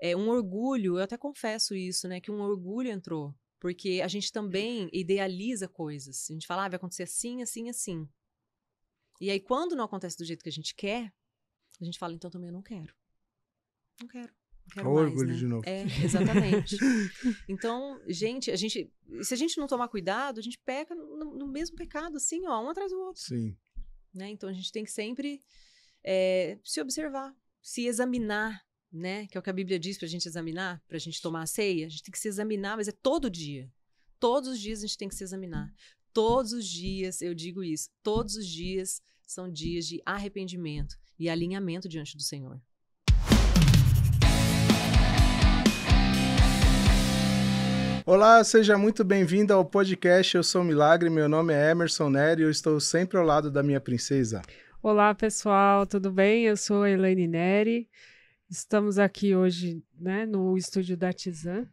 um orgulho, eu até confesso isso, né? Que um orgulho entrou. Porque a gente também idealiza coisas. A gente fala, vai acontecer assim, assim, assim. E aí, quando não acontece do jeito que a gente quer, a gente fala, então também eu não quero. Não quero. Não quero mais, orgulho né? de novo. Exatamente. Então, gente, se a gente não tomar cuidado, a gente peca no mesmo pecado, assim, ó, um atrás do outro. Sim. Né? Então, a gente tem que sempre se observar, se examinar, né? Que é o que a Bíblia diz pra gente examinar, pra gente tomar a ceia. A gente tem que se examinar, mas é todo dia. Todos os dias a gente tem que se examinar. Todos os dias, eu digo isso, todos os dias são dias de arrependimento e alinhamento diante do Senhor. Olá, seja muito bem-vindo ao podcast Eu Sou Milagre, meu nome é Emerson Nery e eu estou sempre ao lado da minha princesa. Olá, pessoal, tudo bem? Eu sou a Elaine Nery. Estamos aqui hoje, né, no estúdio da Tizan,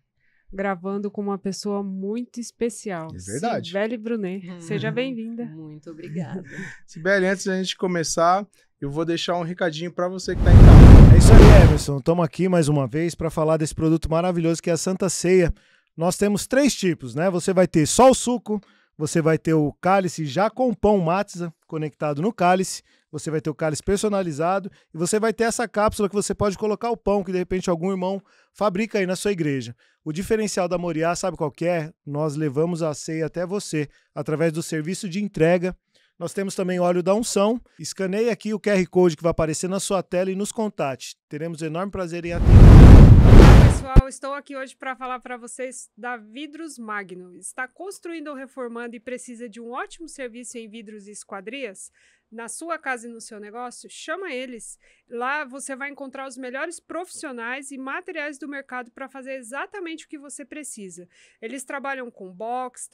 gravando com uma pessoa muito especial. É verdade. Cibele Brunet. Seja bem-vinda. Muito obrigada. Cibele, antes da gente começar, eu vou deixar um recadinho para você que está em casa. É isso aí, Emerson. Estamos aqui mais uma vez para falar desse produto maravilhoso que é a Santa Ceia. Nós temos 3 tipos, né? Você vai ter só o suco, você vai ter o cálice já com pão matzah conectado no cálice, você vai ter o cálice personalizado e você vai ter essa cápsula que você pode colocar o pão que de repente algum irmão fabrica aí na sua igreja. O diferencial da Moriá, sabe qual que é? Nós levamos a ceia até você através do serviço de entrega. Nós temos também óleo da unção. Escaneie aqui o QR Code que vai aparecer na sua tela e nos contate. Teremos enorme prazer em atender. Olá, pessoal. Estou aqui hoje para falar para vocês da Vidros Magno. Está construindo ou reformando e precisa de um ótimo serviço em vidros e esquadrias? Na sua casa e no seu negócio? Chama eles. Lá você vai encontrar os melhores profissionais e materiais do mercado para fazer exatamente o que você precisa. Eles trabalham com box,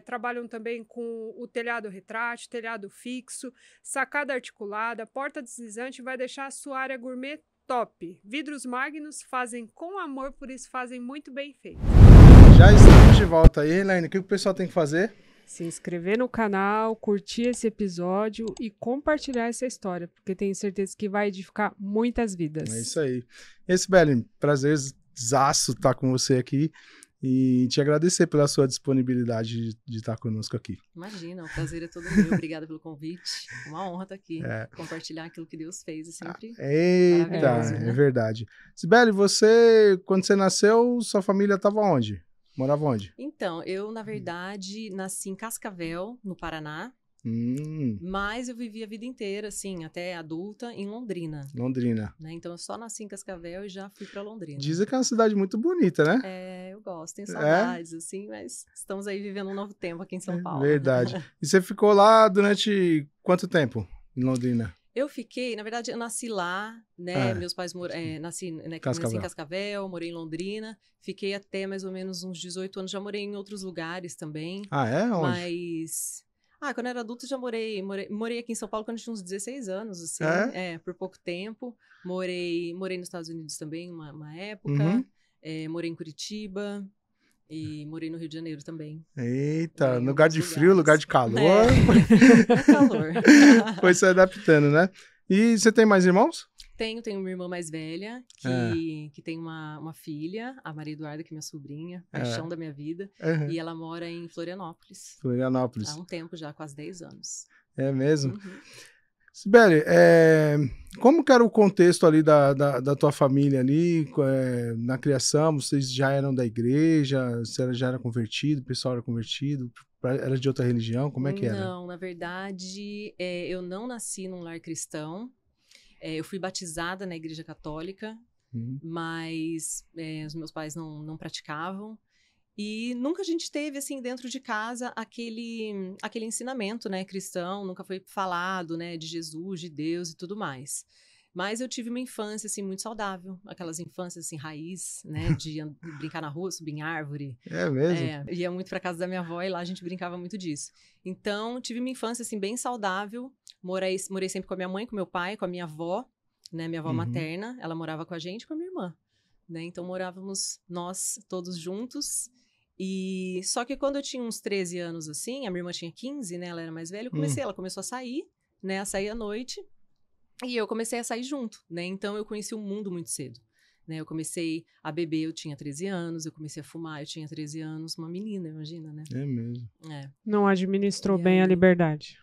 trabalham também com o telhado retrátil, telhado fixo, sacada articulada, porta deslizante, vai deixar a sua área gourmet top. Vidros Magnos fazem com amor, por isso fazem muito bem feito. Já estamos de volta aí, Elaine. O que o pessoal tem que fazer? Se inscrever no canal, curtir esse episódio e compartilhar essa história, porque tenho certeza que vai edificar muitas vidas. É isso aí. Esse Beli, prazerzaço estar com você aqui e te agradecer pela sua disponibilidade de estar conosco aqui. Imagina, o prazer é todo meu. Obrigada pelo convite. Uma honra estar aqui. Compartilhar aquilo que Deus fez. É sempre Eita, né? É verdade. Sibeli, quando você nasceu, sua família estava onde? Morava onde? Então, eu, na verdade, nasci em Cascavel, no Paraná. Mas eu vivi a vida inteira, assim, até adulta, em Londrina. Londrina. Né? Então, eu só nasci em Cascavel e já fui para Londrina. Dizem que é uma cidade muito bonita, né? Eu gosto, tenho saudades, assim, mas estamos aí vivendo um novo tempo aqui em São Paulo. Verdade. E você ficou lá durante quanto tempo, em Londrina? Eu fiquei, na verdade, eu nasci lá, né? Meus pais nasci em Cascavel, morei em Londrina, fiquei até mais ou menos uns 18 anos, já morei em outros lugares também. Ah, é? Onde? Mas, quando eu era adulta, já morei aqui em São Paulo quando eu tinha uns 16 anos, assim, por pouco tempo. Morei nos Estados Unidos também, uma época, morei em Curitiba. E morei no Rio de Janeiro também. Eita, lugar de frio, lugar de calor. Calor. Foi se adaptando, né? E você tem mais irmãos? Tenho uma irmã mais velha, que tem uma filha, a Maria Eduarda, que é minha sobrinha, paixão da minha vida. E ela mora em Florianópolis. Florianópolis. Há um tempo já, quase 10 anos. É mesmo? Sibeli, como que era o contexto ali da tua família ali, na criação? Vocês já eram da igreja? Você já era convertido? O pessoal era convertido? Era de outra religião? Como é que era? Não, na verdade, eu não nasci num lar cristão. Eu fui batizada na igreja católica, mas os meus pais não praticavam. E nunca a gente teve, assim, dentro de casa, aquele ensinamento, né, cristão, nunca foi falado, né, de Jesus, de Deus e tudo mais. Mas eu tive uma infância, assim, muito saudável, aquelas infâncias, assim, raiz, né, de brincar na rua, subir em árvore. É mesmo? Ia muito pra casa da minha avó e lá a gente brincava muito disso. Então, tive uma infância, assim, bem saudável, morei sempre com a minha mãe, com meu pai, com a minha avó, né, minha avó materna, ela morava com a gente e com a minha irmã, né, então morávamos nós todos juntos. E só que quando eu tinha uns 13 anos, assim, a minha irmã tinha 15, né, ela era mais velha, ela começou a sair, né, a sair à noite, e eu comecei a sair junto, né, então eu conheci o mundo muito cedo. né? Eu comecei a beber, eu tinha 13 anos, eu comecei a fumar, eu tinha 13 anos, uma menina, imagina, né? É mesmo. É. Não administrou E bem a aí- liberdade.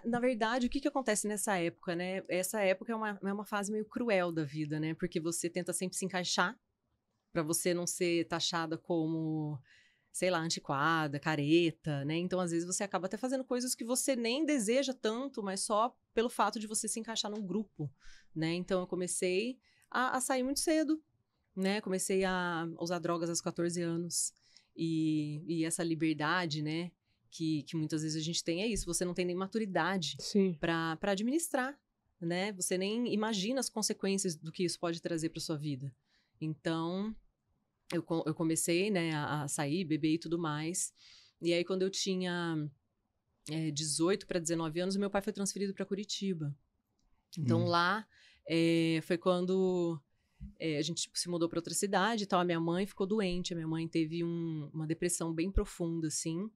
Na verdade, o que acontece nessa época, né? Essa época é uma fase meio cruel da vida, né? Porque você tenta sempre se encaixar para você não ser taxada como, sei lá, antiquada, careta, né? Então, às vezes, você acaba até fazendo coisas que você nem deseja tanto, mas só pelo fato de você se encaixar num grupo, né? Então, eu comecei a sair muito cedo, né? Comecei a usar drogas aos 14 anos. E essa liberdade, né? Que muitas vezes a gente tem é isso. Você não tem nem maturidade Sim. para administrar, né? Você nem imagina as consequências do que isso pode trazer para sua vida. Então, eu comecei, né, a sair, beber e tudo mais. E aí, quando eu tinha 18 para 19 anos, meu pai foi transferido para Curitiba. Então, lá foi quando a gente se mudou para outra cidade e tal. A minha mãe ficou doente. A minha mãe teve uma depressão bem profunda, assim,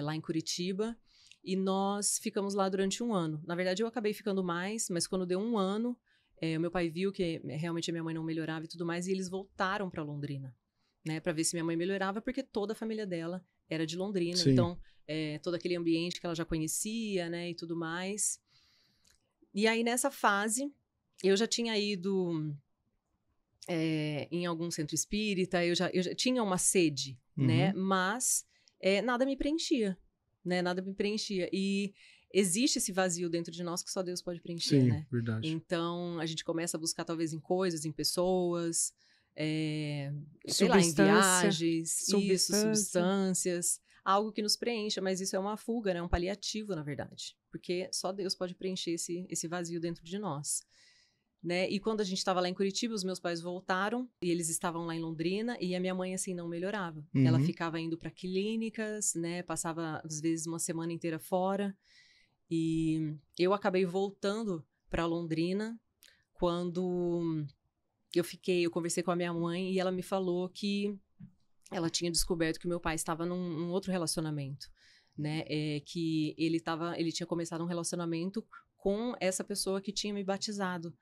lá em Curitiba. E nós ficamos lá durante 1 ano. Na verdade, eu acabei ficando mais, mas quando deu 1 ano, o meu pai viu que realmente a minha mãe não melhorava e tudo mais, e eles voltaram para Londrina, né, para ver se minha mãe melhorava, porque toda a família dela era de Londrina. Sim. Então, todo aquele ambiente que ela já conhecia, né, e tudo mais. E aí, nessa fase, eu já tinha ido em algum centro espírita, eu já tinha uma sede, né, mas nada me preenchia, né, nada me preenchia. E existe esse vazio dentro de nós que só Deus pode preencher, Sim, né? verdade. Então, a gente começa a buscar talvez em coisas, em pessoas, sei lá, em viagens, substâncias, algo que nos preencha, mas isso é uma fuga, né? Um paliativo, na verdade, porque só Deus pode preencher esse vazio dentro de nós, né? E quando a gente estava lá em Curitiba, os meus pais voltaram e eles estavam lá em Londrina e a minha mãe, assim, não melhorava. Ela ficava indo para clínicas, né? Passava, às vezes, uma semana inteira fora. E eu acabei voltando para Londrina quando eu conversei com a minha mãe e ela me falou que ela tinha descoberto que o meu pai estava num outro relacionamento, né? Que ele tinha começado um relacionamento com essa pessoa que tinha me batizado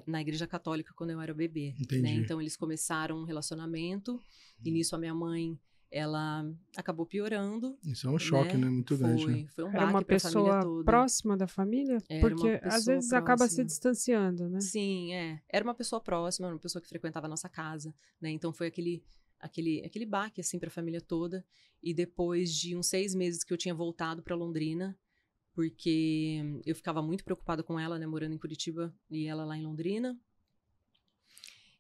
na igreja católica quando eu era bebê. Entendi. Né? Então eles começaram um relacionamento e nisso a minha mãe, ela acabou piorando. Isso é um choque, né? Muito grande, né? Foi um Era uma baque para a família pessoa toda. próxima da família? Era Porque uma às pessoa vezes acaba se próxima. distanciando, né? Sim, era uma pessoa próxima, uma pessoa que frequentava a nossa casa, né? Então foi aquele baque assim para a família toda. E depois de uns 6 meses que eu tinha voltado para Londrina, porque eu ficava muito preocupada com ela, né, morando em Curitiba e ela lá em Londrina.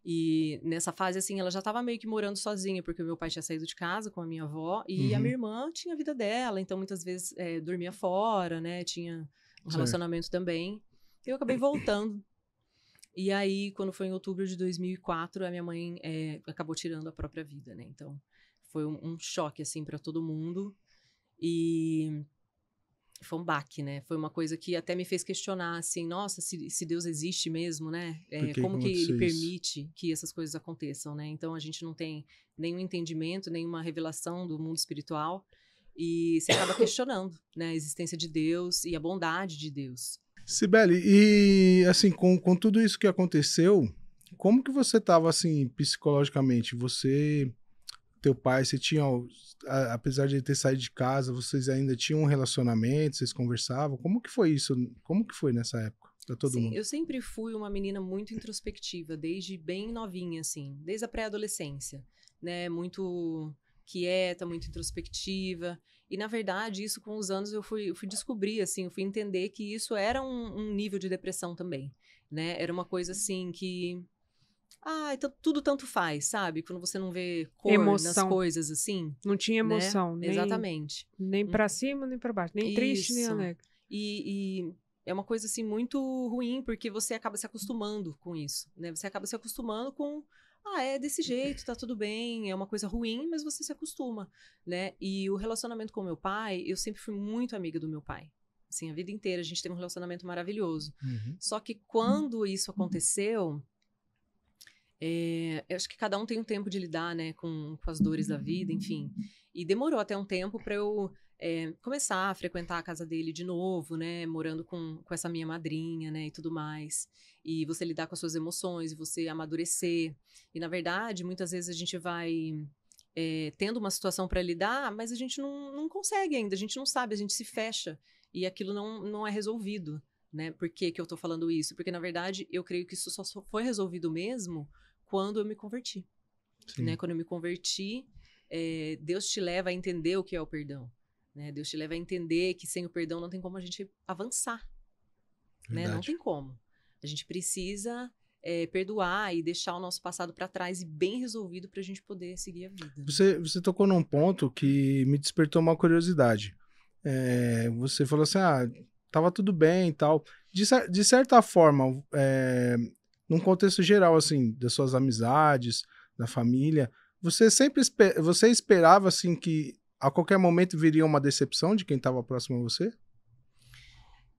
E nessa fase, assim, ela já estava meio que morando sozinha, porque o meu pai tinha saído de casa com a minha avó e a minha irmã tinha a vida dela, então muitas vezes dormia fora, né, tinha um relacionamento também. Eu acabei voltando. E aí, quando foi em outubro de 2004, a minha mãe acabou tirando a própria vida, né? Então, foi um choque, assim, para todo mundo. E foi um baque, né? Foi uma coisa que até me fez questionar, assim, nossa, se Deus existe mesmo, né? Como que ele permite que essas coisas aconteçam, né? Então, a gente não tem nenhum entendimento, nenhuma revelação do mundo espiritual. E você acaba questionando, né? A existência de Deus e a bondade de Deus. Sibeli, e assim, com tudo isso que aconteceu, como que você estava assim, psicologicamente? Teu pai, você tinha, apesar de ele ter saído de casa, vocês ainda tinham um relacionamento, vocês conversavam? Como que foi isso? Como que foi nessa época pra todo mundo? Eu sempre fui uma menina muito introspectiva, desde bem novinha, assim, desde a pré-adolescência, né? Muito quieta, muito introspectiva. E, na verdade, isso com os anos eu fui descobrir, assim, eu fui entender que isso era um nível de depressão também, né? Era uma coisa, assim, que... então tudo tanto faz, sabe? Quando você não vê cor nas coisas, assim. Não tinha emoção, né? Exatamente. Nem pra cima, nem pra baixo. Nem triste, nem alegre. E é uma coisa, assim, muito ruim, porque você acaba se acostumando com isso, né? Você acaba se acostumando com... é desse jeito, tá tudo bem, é uma coisa ruim, mas você se acostuma, né? E o relacionamento com o meu pai, eu sempre fui muito amiga do meu pai. Assim, a vida inteira a gente teve um relacionamento maravilhoso. Só que quando isso aconteceu, Eu acho que cada um tem um tempo de lidar, né, com as dores da vida, enfim. E demorou até um tempo para eu começar a frequentar a casa dele de novo, né, morando com essa minha madrinha, né, e tudo mais. E você lidar com as suas emoções, e você amadurecer. E, na verdade, muitas vezes a gente vai tendo uma situação para lidar, mas a gente não consegue ainda, a gente não sabe, a gente se fecha. E aquilo não é resolvido, né? Por que eu tô falando isso? Porque, na verdade, eu creio que isso só foi resolvido mesmo quando eu me converti. Né? Quando eu me converti, Deus te leva a entender o que é o perdão. Né? Deus te leva a entender que sem o perdão não tem como a gente avançar. Né? Não tem como. A gente precisa perdoar e deixar o nosso passado para trás e bem resolvido para a gente poder seguir a vida. Né? Você tocou num ponto que me despertou uma curiosidade. Você falou assim, tava tudo bem e tal. De certa forma, num contexto geral, assim, das suas amizades, da família, você esperava, assim, que a qualquer momento viria uma decepção de quem estava próximo a você?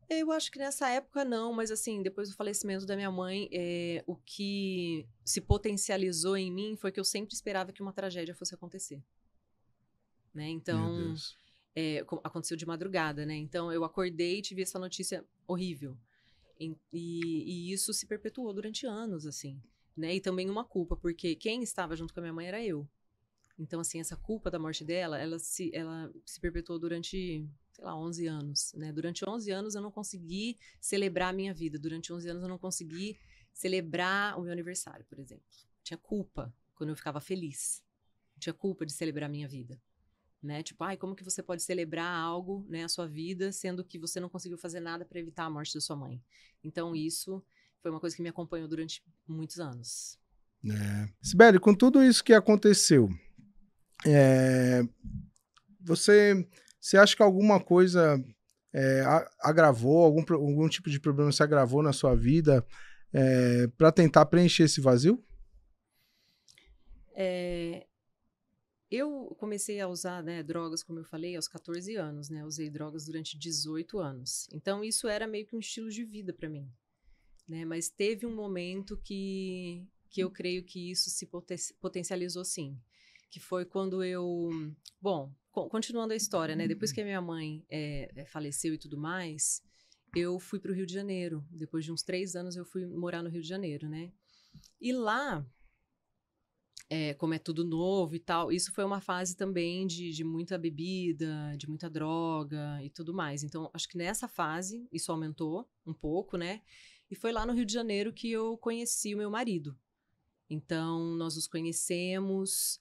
Eu acho que nessa época não, mas assim, depois do falecimento da minha mãe, o que se potencializou em mim foi que eu sempre esperava que uma tragédia fosse acontecer. Né? Então, aconteceu de madrugada, né? Então, eu acordei e tive essa notícia horrível. E isso se perpetuou durante anos, assim. Né? E também uma culpa, porque quem estava junto com a minha mãe era eu. Então, assim, essa culpa da morte dela, ela se perpetuou durante, sei lá, 11 anos, né? Durante 11 anos eu não consegui celebrar a minha vida. Durante 11 anos eu não consegui celebrar o meu aniversário, por exemplo. Tinha culpa quando eu ficava feliz. Tinha culpa de celebrar a minha vida. Né? Tipo, como que você pode celebrar algo, né, a sua vida, sendo que você não conseguiu fazer nada para evitar a morte da sua mãe? Então, isso foi uma coisa que me acompanhou durante muitos anos. Sibeli, com tudo isso que aconteceu, você acha que alguma coisa agravou, algum tipo de problema se agravou na sua vida para tentar preencher esse vazio? Eu comecei a usar, né, drogas, como eu falei, aos 14 anos, né? Usei drogas durante 18 anos. Então, isso era meio que um estilo de vida para mim. Né? Mas teve um momento que eu creio que isso se potencializou, sim. Que foi quando eu... Bom, continuando a história, né? Depois que a minha mãe faleceu e tudo mais, eu fui para o Rio de Janeiro. Depois de uns 3 anos, eu fui morar no Rio de Janeiro, né? E lá... como é tudo novo e tal, isso foi uma fase também de muita bebida, de muita droga e tudo mais. Então, acho que nessa fase, isso aumentou um pouco, né? E foi lá no Rio de Janeiro que eu conheci o meu marido. Então, nós nos conhecemos,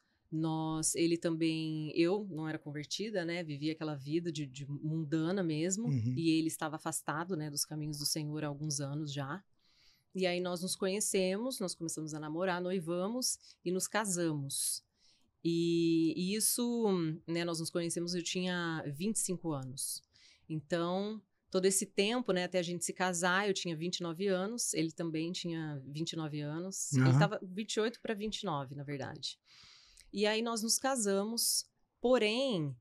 ele também... Eu não era convertida, né? Vivia aquela vida de mundana mesmo. Uhum. E ele estava afastado, né, dos caminhos do Senhor há alguns anos já. E aí nós nos conhecemos, nós começamos a namorar, noivamos e nos casamos. E isso, né, nós nos conhecemos, eu tinha 25 anos. Então, todo esse tempo, né, até a gente se casar, eu tinha 29 anos, ele também tinha 29 anos. Ele estava 28 para 29, na verdade. E aí nós nos casamos, porém,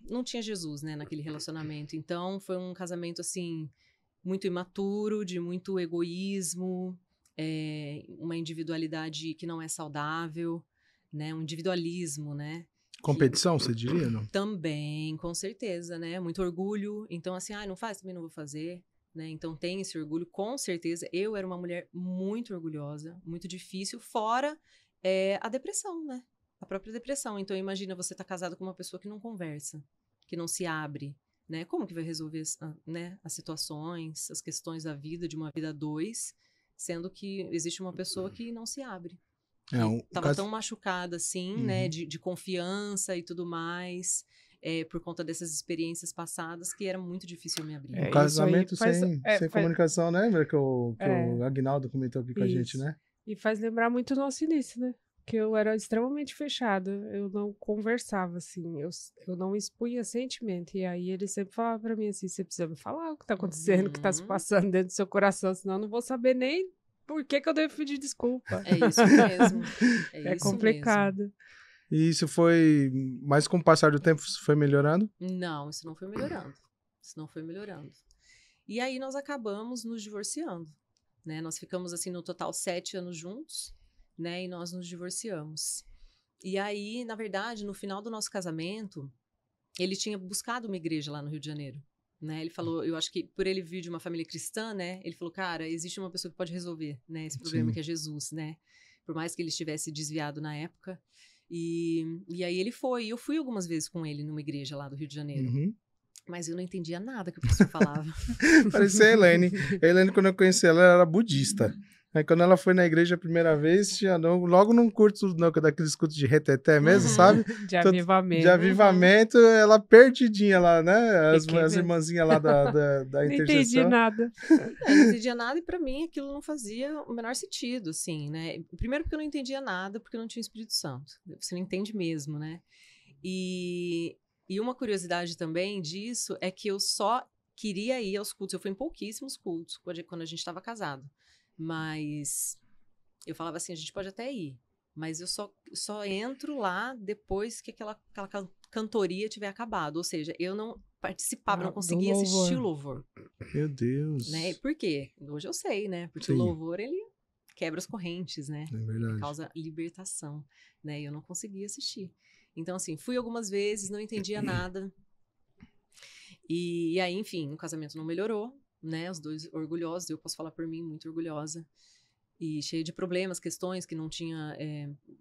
não tinha Jesus, né, naquele relacionamento. Então, foi um casamento, assim... muito imaturo, de muito egoísmo, uma individualidade que não é saudável, né? Um individualismo, né? Competição, você diria, não? Também, com certeza, né? Muito orgulho. Então, assim, não faz, também não vou fazer, né? Então, tem esse orgulho, com certeza. Eu era uma mulher muito orgulhosa, muito difícil, fora a depressão, né? A própria depressão. Então, imagina você estar casado com uma pessoa que não conversa, que não se abre, né? Como que vai resolver, né, as situações, as questões da vida, de uma vida a dois, sendo que existe uma pessoa que não se abre. Estava tão machucada, assim, né, de confiança e tudo mais, por conta dessas experiências passadas, que era muito difícil eu me abrir. Um casamento sem comunicação, né? Lembra que o Aguinaldo comentou aqui com a gente, né? E faz lembrar muito o nosso início, né? Que eu era extremamente fechada, eu não conversava, assim, eu não expunha sentimento, e aí ele sempre falava pra mim assim, você precisa me falar o que tá acontecendo, o que tá se passando dentro do seu coração, senão eu não vou saber nem por que eu devo pedir desculpa. É isso mesmo. É complicado. Mesmo. E isso foi, mas com o passar do tempo, isso foi melhorando? Não, isso não foi melhorando. Isso não foi melhorando. E aí nós acabamos nos divorciando, né? Nós ficamos, assim, no total 7 anos juntos. né? E nós nos divorciamos. E aí, na verdade, no final do nosso casamento, ele tinha buscado uma igreja lá no Rio de Janeiro, né? Ele falou, eu acho que por ele vir de uma família cristã, né? Ele falou, cara, existe uma pessoa que pode resolver, né? Esse problema que é Jesus, né? Por mais que ele estivesse desviado na época. E aí ele foi. E eu fui algumas vezes com ele numa igreja lá do Rio de Janeiro. Mas eu não entendia nada que o pastor falava. Parecia a Helene. A Helene, quando eu conheci ela, ela era budista. Aí quando ela foi na igreja a primeira vez, tinha logo num curso, daqueles cultos de reteté mesmo, sabe? De avivamento. De avivamento, ela perdidinha lá, né? As mesmo. irmãzinhas lá da Não intercessão. entendi nada. Eu não entendia nada e pra mim aquilo não fazia o menor sentido, assim, né? Primeiro porque eu não entendia nada, porque eu não tinha o Espírito Santo. Você não entende mesmo, né? E uma curiosidade também disso é que eu só queria ir aos cultos. Eu fui em pouquíssimos cultos quando a gente estava casado. Mas eu falava assim, a gente pode até ir, mas eu só entro lá depois que aquela cantoria tiver acabado. Ou seja, eu não participava, não conseguia assistir o louvor. Meu Deus. Né? Por quê? Hoje eu sei, né? Porque o louvor, ele quebra as correntes, né? É verdade. Ele causa libertação, né? E eu não conseguia assistir. Então, assim, fui algumas vezes, não entendia nada. E aí, enfim, o casamento não melhorou. Né, os dois orgulhosos, eu posso falar por mim, muito orgulhosa, e cheia de problemas, questões que não tinha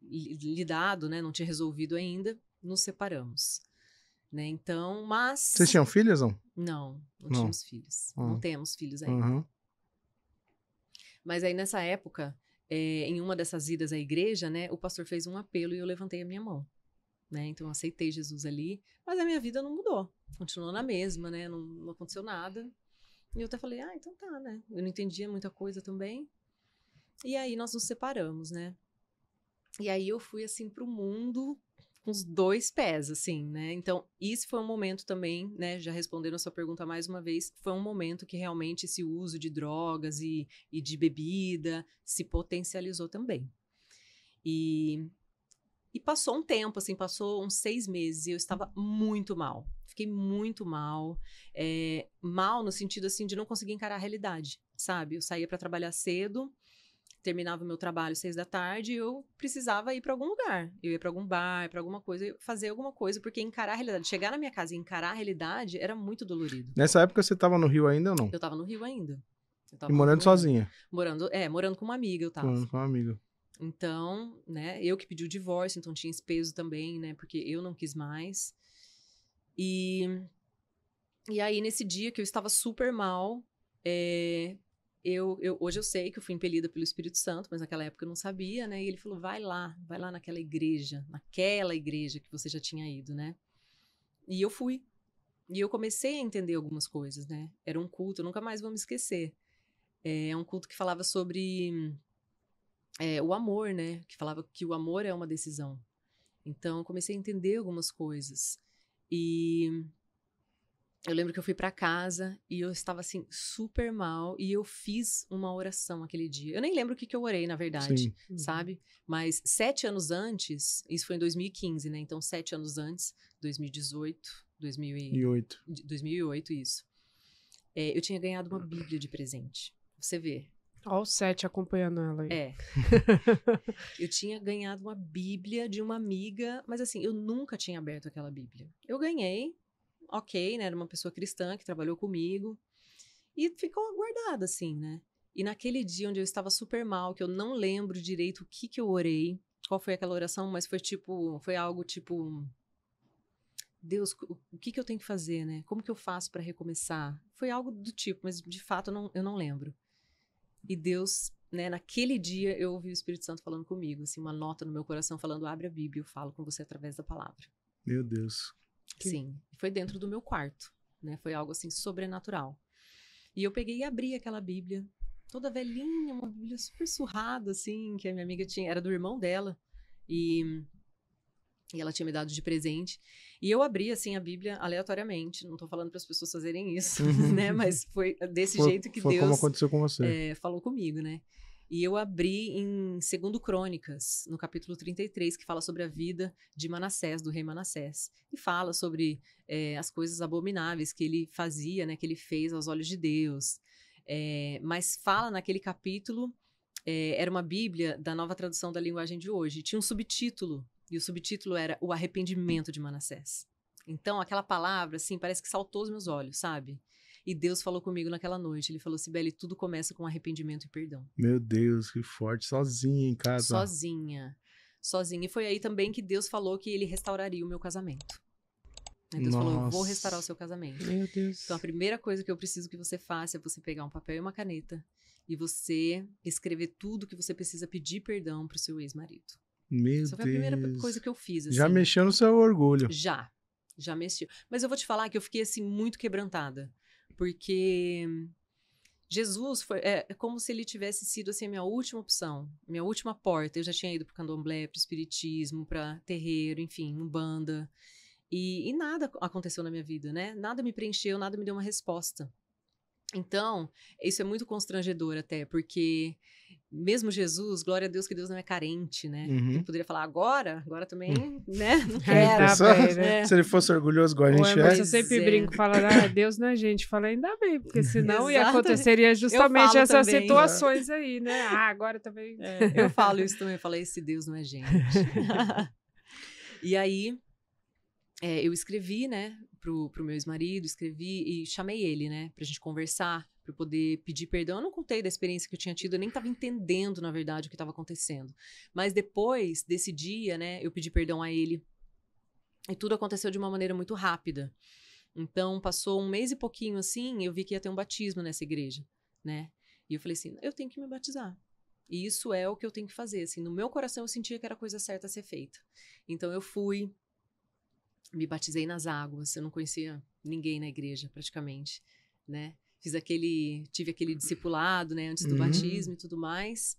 lidado, né, não tinha resolvido ainda, nos separamos, né, então, mas... Vocês tinham filhos, não? Não tínhamos filhos, não temos filhos ainda. Mas aí, nessa época, em uma dessas idas à igreja, né, o pastor fez um apelo e eu levantei a minha mão, né, então eu aceitei Jesus ali, mas a minha vida não mudou, continuou na mesma, né, não aconteceu nada. E eu até falei, então tá, né? Eu não entendia muita coisa também. E aí nós nos separamos, né? E aí eu fui, assim, pro mundo com os dois pés, assim, né? Então, isso foi um momento também, né? Já respondendo a sua pergunta mais uma vez, foi um momento que realmente esse uso de drogas e de bebida se potencializou também. E passou um tempo, assim, passou uns 6 meses e eu estava muito mal. Fiquei muito mal. Mal no sentido, assim, de não conseguir encarar a realidade, sabe? Eu saía para trabalhar cedo, terminava o meu trabalho 6 da tarde e eu precisava ir para algum lugar. Eu ia para algum bar, para alguma coisa, fazer alguma coisa, porque encarar a realidade, chegar na minha casa e encarar a realidade era muito dolorido. Nessa época você estava no Rio ainda ou não? Eu estava no Rio ainda. E morando sozinha? Morando com uma amiga eu tava. Morando com uma amiga. Então, né, eu que pedi o divórcio, então tinha esse peso também, né, porque eu não quis mais. E aí, nesse dia que eu estava super mal, hoje eu sei que eu fui impelida pelo Espírito Santo, mas naquela época eu não sabia, né, e ele falou, vai lá naquela igreja que você já tinha ido, né. E eu fui. E eu comecei a entender algumas coisas, né, era um culto, eu nunca mais vou me esquecer. É um culto que falava sobre... o amor, né? Que falava que o amor é uma decisão. Então, eu comecei a entender algumas coisas. E eu lembro que eu fui para casa e eu estava, assim, super mal. E eu fiz uma oração aquele dia. Eu nem lembro o que eu orei, na verdade, sabe? Mas 7 anos antes, isso foi em 2015, né? Então, 7 anos antes, 2008, isso. Eu tinha ganhado uma Bíblia de presente. Você vê. Olha o 7 acompanhando ela aí. Eu tinha ganhado uma Bíblia de uma amiga, mas assim, eu nunca tinha aberto aquela Bíblia. Eu ganhei, ok, né? Era uma pessoa cristã que trabalhou comigo. E ficou guardada, assim, né? E naquele dia onde eu estava super mal, que eu não lembro direito o que eu orei, qual foi aquela oração, mas foi algo tipo... Deus, o que eu tenho que fazer, né? Como que eu faço para recomeçar? Foi algo do tipo, mas de fato eu não lembro. E Deus, né, naquele dia eu ouvi o Espírito Santo falando comigo, assim, uma nota no meu coração falando, abre a Bíblia, eu falo com você através da palavra. Meu Deus. Sim, foi dentro do meu quarto, né, foi algo assim sobrenatural. E eu peguei e abri aquela Bíblia, toda velhinha, uma Bíblia super surrada, assim, que a minha amiga tinha, era do irmão dela, e ela tinha me dado de presente. E eu abri, assim, a Bíblia aleatoriamente. Não tô falando para as pessoas fazerem isso, né? Mas foi desse jeito que foi Deus... como aconteceu com você. Falou comigo, né? E eu abri em 2 Crônicas, no capítulo 33, que fala sobre a vida de Manassés, do rei Manassés. E fala sobre as coisas abomináveis que ele fazia, né? Que ele fez aos olhos de Deus. Mas fala naquele capítulo era uma Bíblia da Nova Tradução da Linguagem de Hoje. Tinha um subtítulo, e o subtítulo era O Arrependimento de Manassés. Então, aquela palavra, assim, parece que saltou aos meus olhos, sabe? E Deus falou comigo naquela noite. Ele falou, Cibele, tudo começa com arrependimento e perdão. Meu Deus, que forte. Sozinha em casa. Sozinha. E foi aí também que Deus falou que ele restauraria o meu casamento. Deus falou, eu vou restaurar o seu casamento. Meu Deus. Então, a primeira coisa que eu preciso que você faça é você pegar um papel e uma caneta e você escrever tudo que você precisa pedir perdão pro seu ex-marido. Meu Essa foi a primeira coisa que eu fiz. Assim. Já mexeu no seu orgulho. Já mexeu. Mas eu vou te falar que eu fiquei, assim, muito quebrantada. Porque Jesus é como se ele tivesse sido, assim, a minha última opção, minha última porta. Eu já tinha ido pro candomblé, pro espiritismo, pra terreiro, enfim, umbanda. E nada aconteceu na minha vida, né? Nada me preencheu, nada me deu uma resposta. Então, isso é muito constrangedor até, porque mesmo Jesus, glória a Deus que Deus não é carente, né? Ele poderia falar agora também, né? Não quero. Se ele fosse orgulhoso igual a gente mas eu sempre brinco, falo, Deus não é gente. Fala, ainda bem, porque senão aconteceria justamente essas situações aí, né? Agora também. Eu falo isso também, eu falei, esse Deus não é gente. E aí, eu escrevi, né, pro meu ex-marido, escrevi e chamei ele, né, pra gente conversar, pra eu poder pedir perdão. Eu não contei da experiência que eu tinha tido, eu nem tava entendendo, na verdade, o que tava acontecendo. Mas depois desse dia, né, eu pedi perdão a ele e tudo aconteceu de uma maneira muito rápida. Então, passou 1 mês e pouquinho, assim, eu vi que ia ter um batismo nessa igreja, né, e eu falei assim, eu tenho que me batizar. E isso é o que eu tenho que fazer, assim, no meu coração eu sentia que era a coisa certa a ser feita. Então, eu fui, me batizei nas águas, eu não conhecia ninguém na igreja, praticamente, né? Tive aquele discipulado, né, antes do batismo e tudo mais.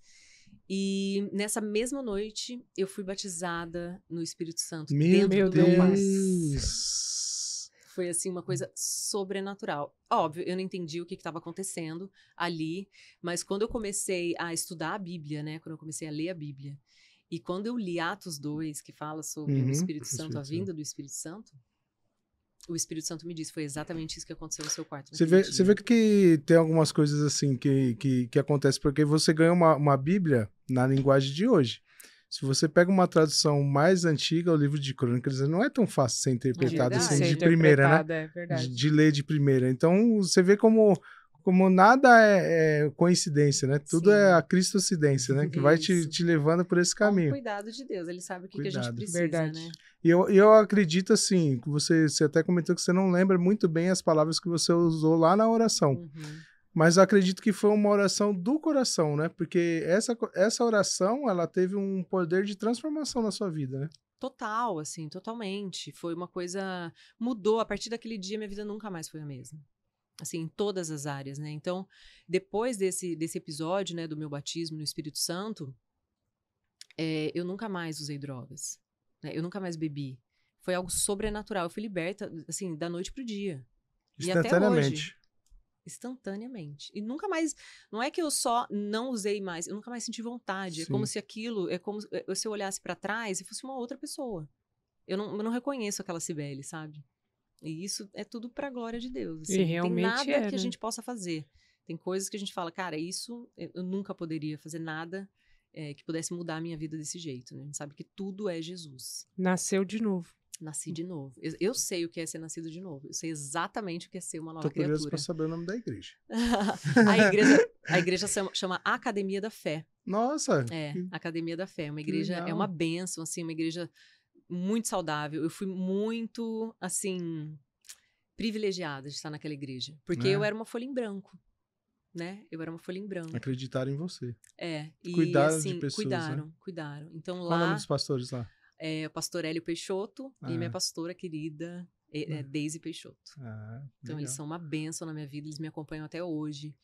E nessa mesma noite, eu fui batizada no Espírito Santo. Meu Deus! Foi, assim, uma coisa sobrenatural. Óbvio, eu não entendi o que estava acontecendo ali, mas quando eu comecei a estudar a Bíblia, né, quando eu comecei a ler a Bíblia, e quando eu li Atos 2, que fala sobre o Espírito Santo, a vinda do Espírito Santo, o Espírito Santo me disse, foi exatamente isso que aconteceu no seu quarto. Você vê que tem algumas coisas assim que acontecem, porque você ganha uma Bíblia na linguagem de hoje. Se você pega uma tradução mais antiga, o livro de Crônicas, não é tão fácil de ser interpretado assim de primeira, né? É verdade. De ler de primeira. Então, você vê como nada é coincidência, né? Tudo é a cristocidência, né? Que vai te levando por esse caminho. Com o cuidado de Deus, ele sabe o que a gente precisa, né? E eu acredito, assim, que você até comentou que você não lembra muito bem as palavras que você usou lá na oração. Mas eu acredito que foi uma oração do coração, né? Porque essa oração, ela teve um poder de transformação na sua vida, né? Total, assim, totalmente. Foi uma coisa... Mudou. A partir daquele dia, minha vida nunca mais foi a mesma. Assim, em todas as áreas, né? Então, depois desse episódio, né, do meu batismo no Espírito Santo, eu nunca mais usei drogas, né? Eu nunca mais bebi. Foi algo sobrenatural. Eu fui liberta, assim, da noite pro dia. E até hoje. Instantaneamente. E nunca mais... Não é que eu só não usei mais, eu nunca mais senti vontade. Sim. É como se aquilo... É como se eu olhasse pra trás e fosse uma outra pessoa. Eu não reconheço aquela Cibele, sabe? E isso é tudo pra glória de Deus. Assim, e realmente não tem nada que a gente possa fazer. Tem coisas que a gente fala, cara, isso eu nunca poderia fazer nada que pudesse mudar a minha vida desse jeito, né? A gente sabe que tudo é Jesus. Nasceu de novo. Nasci de novo. Eu sei o que é ser nascido de novo. Eu sei exatamente o que é ser uma nova criatura. Tô curioso criatura. pra saber o nome da igreja. A igreja chama Academia da Fé. Nossa! Academia da Fé. Uma igreja, é uma bênção, assim, uma igreja muito saudável. Eu fui muito, assim, privilegiada de estar naquela igreja. Porque eu era uma folha em branco, né? Eu era uma folha em branco. Acreditaram em você. E cuidaram assim, de pessoas, cuidaram. Então Qual o nome dos pastores lá? O pastor Hélio Peixoto e minha pastora querida, Deise Peixoto. Então, eles são uma bênção na minha vida, eles me acompanham até hoje.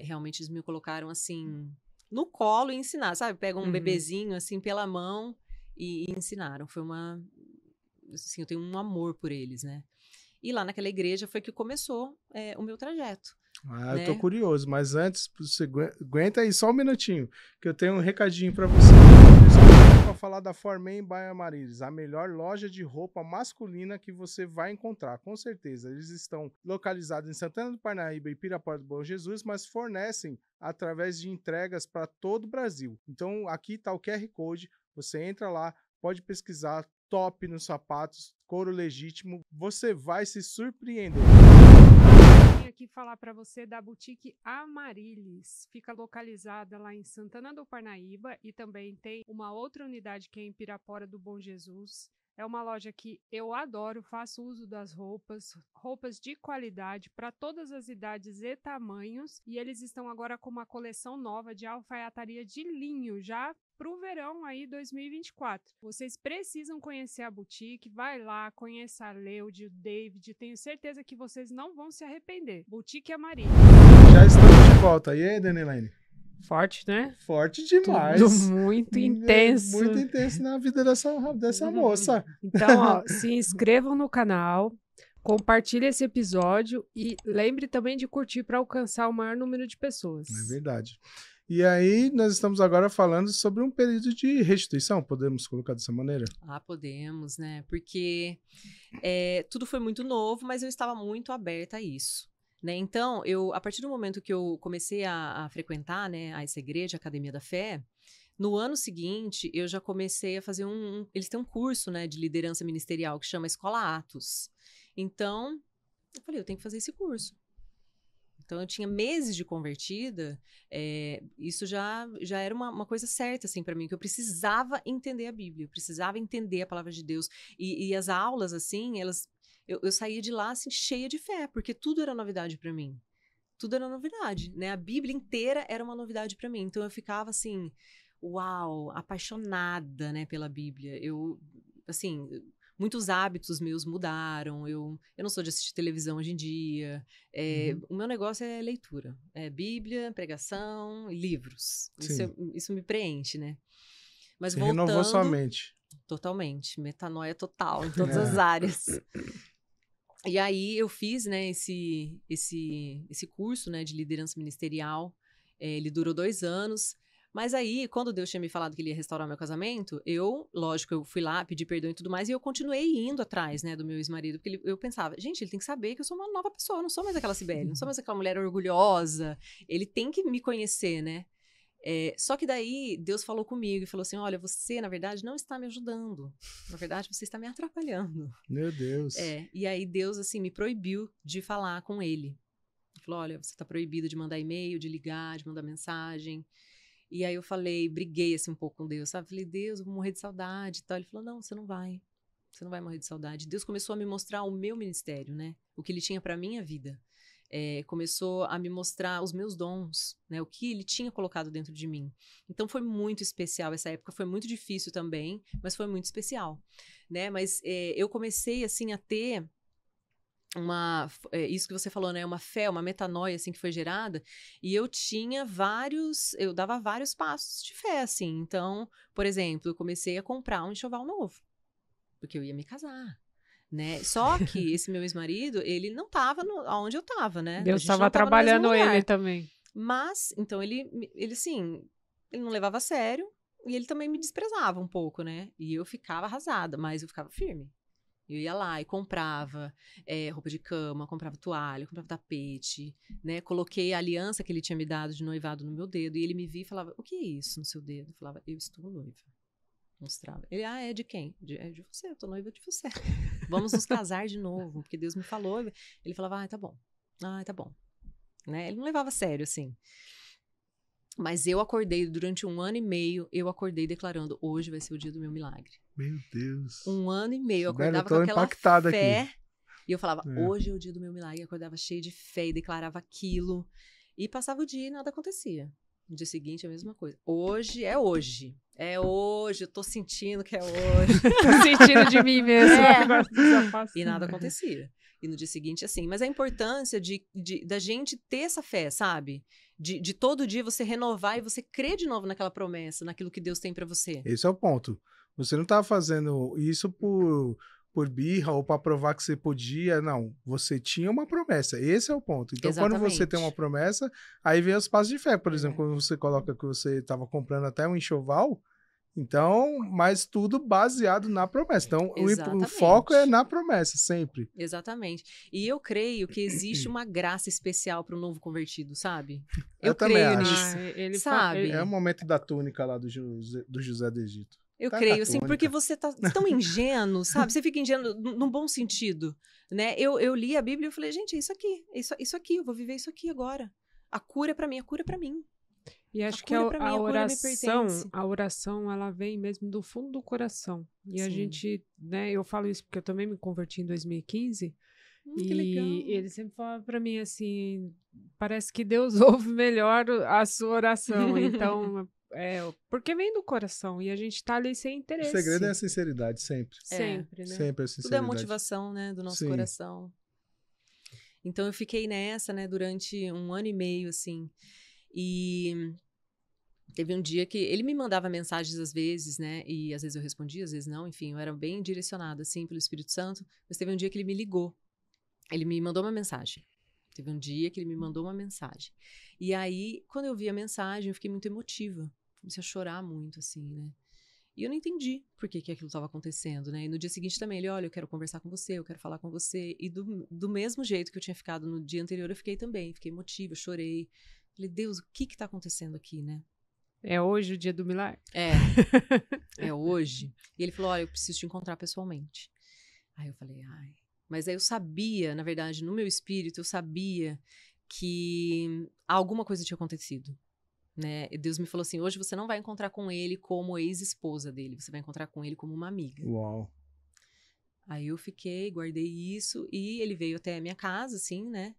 Realmente, eles me colocaram, assim, no colo e ensinaram, sabe? Pegam um bebezinho, assim, pela mão e ensinaram. Foi uma... Assim, eu tenho um amor por eles, né? E lá naquela igreja foi que começou o meu trajeto. Eu tô curioso, mas antes, você aguenta aí só um minutinho, que eu tenho um recadinho pra você. Pra falar falar da Formen by Amaryllis, a melhor loja de roupa masculina que você vai encontrar, com certeza. Eles estão localizados em Santana do Parnaíba e Pirapora do Bom Jesus, mas fornecem através de entregas para todo o Brasil. Então, aqui está o QR Code, você entra lá, pode pesquisar, top nos sapatos, couro legítimo, você vai se surpreender. Vim aqui falar para você da Boutique Amaryllis. Fica localizada lá em Santana do Parnaíba e também tem uma outra unidade que é em Pirapora do Bom Jesus. É uma loja que eu adoro, faço uso das roupas de qualidade para todas as idades e tamanhos. E eles estão agora com uma coleção nova de alfaiataria de linho, já para o verão aí 2024. Vocês precisam conhecer a boutique, vai lá, conheça a Leude, o David, tenho certeza que vocês não vão se arrepender. Boutique Amaryllis. Já estamos de volta. E aí, Danielaine? Forte, né? Forte demais. Tudo muito intenso. Muito intenso na vida dessa moça. Então, ó, se inscrevam no canal, compartilhe esse episódio e lembre também de curtir para alcançar o maior número de pessoas. É verdade. E aí, nós estamos agora falando sobre um período de restituição, podemos colocar dessa maneira? Podemos, né? Porque tudo foi muito novo, mas eu estava muito aberta a isso. Né? Então, a partir do momento que eu comecei a frequentar, né, essa igreja, a Academia da Fé, no ano seguinte, eu já comecei a fazer eles têm um curso, né, de liderança ministerial que chama Escola Atos. Então, eu falei, eu tenho que fazer esse curso. Então, eu tinha meses de convertida, isso já era uma coisa certa, assim, para mim, que eu precisava entender a Bíblia, eu precisava entender a palavra de Deus. E as aulas, assim, eu saía de lá, assim, cheia de fé, porque tudo era novidade para mim. Tudo era novidade, né? A Bíblia inteira era uma novidade para mim. Então, eu ficava, assim, uau, apaixonada, né, pela Bíblia. Assim, muitos hábitos meus mudaram. Eu não sou de assistir televisão hoje em dia. O meu negócio é leitura. Bíblia, pregação, livros. Isso me preenche, né? Mas voltando... Renovou sua mente. Totalmente. Metanoia total, em todas as áreas. E aí eu fiz, né, esse curso, né, de liderança ministerial. Ele durou 2 anos. Mas aí, quando Deus tinha me falado que ele ia restaurar meu casamento, eu fui lá, pedi perdão e tudo mais, e eu continuei indo atrás, né, do meu ex-marido, porque eu pensava, gente, ele tem que saber que eu sou uma nova pessoa, eu não sou mais aquela Cibele, não sou mais aquela mulher orgulhosa, ele tem que me conhecer, né? Só que daí, Deus falou comigo e falou assim, olha, você, na verdade, não está me ajudando, na verdade, você está me atrapalhando. Meu Deus. E aí Deus, assim, me proibiu de falar com ele. Ele falou, olha, você está proibido de mandar e-mail, de ligar, de mandar mensagem. E aí eu briguei assim um pouco com Deus, sabe? Falei, Deus, eu vou morrer de saudade e tal. Ele falou, não, você não vai morrer de saudade. Deus começou a me mostrar o meu ministério, né? O que ele tinha para minha vida. Começou a me mostrar os meus dons, né? O que ele tinha colocado dentro de mim. Então foi muito especial essa época, foi muito difícil também, mas foi muito especial, né? Mas eu comecei assim a ter isso que você falou, né, uma fé, uma metanoia, assim, que foi gerada, e eu dava vários passos de fé, assim, então, por exemplo, eu comecei a comprar um enxoval novo, porque eu ia me casar, né, só que esse meu ex-marido, ele não tava onde eu tava, né. Deus estava trabalhando ele também. Mas, então, ele assim, ele não levava a sério, e ele também me desprezava um pouco, né, e eu ficava arrasada, mas eu ficava firme. Eu ia lá e comprava roupa de cama, comprava toalha, comprava tapete, né? Coloquei a aliança que ele tinha me dado de noivado no meu dedo. E ele me via e falava, o que é isso no seu dedo? Eu falava, eu estou noiva. Mostrava. Ele, é de quem? É de você, eu tô noiva de você. Vamos nos casar de novo, porque Deus me falou. Ele falava, tá bom. Tá bom. Né? Ele não levava a sério, assim. Mas eu acordei, durante 1 ano e meio, eu acordei declarando, hoje vai ser o dia do meu milagre. Meu Deus. 1 ano e meio, eu acordava com aquela fé. Aqui. E eu falava, hoje é o dia do meu milagre. Eu acordava cheia de fé e declarava aquilo. E passava o dia e nada acontecia. No dia seguinte, a mesma coisa. Hoje é hoje. É hoje, eu tô sentindo que é hoje. Tô sentindo de mim mesmo. E nada acontecia. E no dia seguinte, assim. Mas a importância da gente ter essa fé, sabe? De todo dia você renovar e você crer de novo naquela promessa, naquilo que Deus tem pra você. Esse é o ponto. Você não tá fazendo isso por birra ou para provar que você podia, não. Você tinha uma promessa. Esse é o ponto. Então, Exatamente. Quando você tem uma promessa, aí vem os passos de fé. Por exemplo, quando você coloca que você estava comprando até um enxoval, Então, mas tudo baseado na promessa. Então, o Exatamente. foco é na promessa, sempre. Exatamente. E eu creio que existe uma graça especial para o novo convertido, sabe? Eu também creio acho. nisso. Ele Sabe? É o momento da túnica lá do José do Egito. Eu Tá creio, na assim, tônica. porque você tá tão ingênuo, sabe? Você fica ingênuo num bom sentido, né? Eu li a Bíblia e eu falei, gente, é isso aqui, isso aqui, eu vou viver isso aqui agora. A cura é pra mim, a cura é pra mim. E acho que cura pra mim, a a cura me pertence. oração, ela vem mesmo do fundo do coração. E a Sim. gente, né, eu falo isso porque eu também me converti em 2015. Que legal. E ele sempre falava pra mim assim, parece que Deus ouve melhor a sua oração. Então, porque vem do coração e a gente tá ali sem O interesse. segredo é a sinceridade, sempre. Sempre, né? Sempre a Tudo é sinceridade. motivação, né, do nosso Sim. coração. Então eu fiquei nessa, né, durante 1 ano e meio, assim. E teve um dia que ele me mandava mensagens às vezes, né, e às vezes eu respondia, às vezes não, enfim, eu era bem direcionada, assim, pelo Espírito Santo. Mas teve um dia que ele me ligou. Ele me mandou uma mensagem. Teve um dia que ele me mandou uma mensagem. E aí, quando eu vi a mensagem, eu fiquei muito emotiva. Comecei a chorar muito, assim, né? E eu não entendi por que aquilo estava acontecendo, né? E no dia seguinte também, ele, olha, eu quero conversar com você, eu quero falar com você. E do mesmo jeito que eu tinha ficado no dia anterior, eu fiquei também. Fiquei emotiva, chorei. Falei, Deus, o que está acontecendo aqui, né? É hoje o dia do milagre? É hoje. E ele falou, olha, eu preciso te encontrar pessoalmente. Aí eu falei, ai... Mas aí eu sabia, na verdade, no meu espírito, eu sabia que alguma coisa tinha acontecido, né? E Deus me falou assim, hoje você não vai encontrar com ele como ex-esposa dele, você vai encontrar com ele como uma amiga. Uau. Aí eu fiquei, guardei isso e ele veio até a minha casa, assim, né?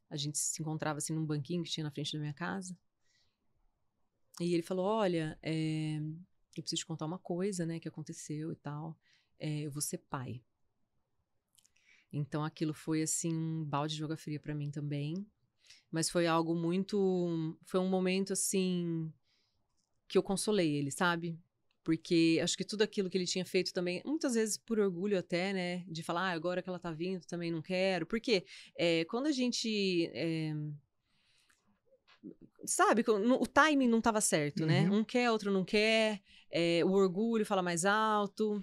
A gente se encontrava, assim, num banquinho que tinha na frente da minha casa. E ele falou, olha, eu preciso te contar uma coisa, né, que aconteceu e tal. Eu vou ser pai. Então, aquilo foi, assim, um balde de água fria pra mim também. Mas foi algo muito... Foi um momento, assim, que eu consolei ele, sabe? Porque acho que tudo aquilo que ele tinha feito também, muitas vezes por orgulho até, né? De falar, agora que ela tá vindo, também não quero. Porque quando a gente... sabe? O timing não tava certo, né? Um quer, outro não quer. O orgulho fala mais alto.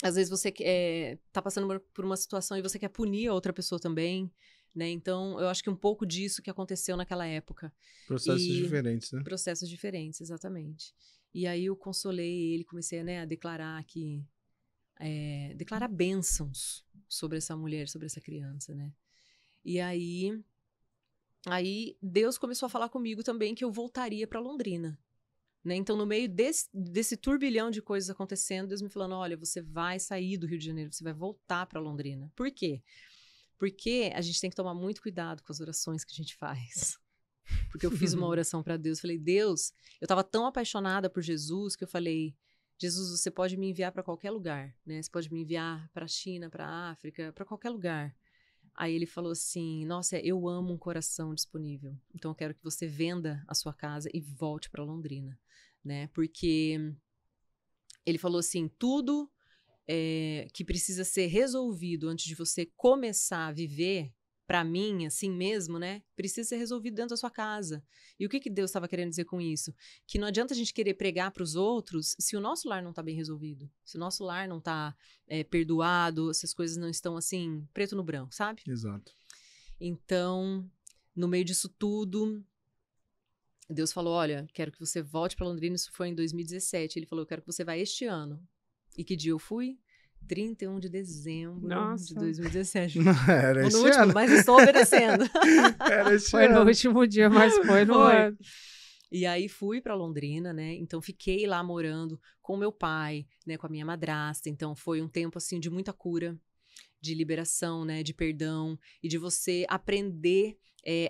Às vezes você tá passando por uma situação e você quer punir a outra pessoa também, né? Então, eu acho que um pouco disso que aconteceu naquela época. Processos diferentes, né? Processos diferentes, exatamente. E aí eu consolei ele, comecei, né, a declarar que... declarar bênçãos sobre essa mulher, sobre essa criança, né? E aí Deus começou a falar comigo também que eu voltaria para Londrina. Né? Então, no meio desse turbilhão de coisas acontecendo, Deus me falando, olha, você vai sair do Rio de Janeiro, você vai voltar para Londrina. Por quê? Porque a gente tem que tomar muito cuidado com as orações que a gente faz. Porque eu fiz uma oração para Deus, falei, Deus, eu estava tão apaixonada por Jesus que eu falei, Jesus, você pode me enviar para qualquer lugar, né? Você pode me enviar para a China, para a África, para qualquer lugar. Aí ele falou assim, nossa, eu amo um coração disponível. Então eu quero que você venda a sua casa e volte para Londrina, né? Porque ele falou assim, tudo que precisa ser resolvido antes de você começar a viver, para mim, assim mesmo, né? Precisa ser resolvido dentro da sua casa. E o que Deus estava querendo dizer com isso? Que não adianta a gente querer pregar para os outros se o nosso lar não está bem resolvido. Se o nosso lar não está perdoado, se as coisas não estão assim, preto no branco, sabe? Exato. Então, no meio disso tudo, Deus falou, olha, quero que você volte para Londrina. Isso foi em 2017. Ele falou, eu quero que você vá este ano. E que dia eu fui? 31 de dezembro de 2017. Era esse no último, ano. mas estou obedecendo. Era esse Foi ano. no último dia, mas foi no ano. E aí fui para Londrina, né? Então fiquei lá morando com meu pai, né? Com a minha madrasta. Então foi um tempo assim de muita cura, de liberação, né? De perdão e de você aprender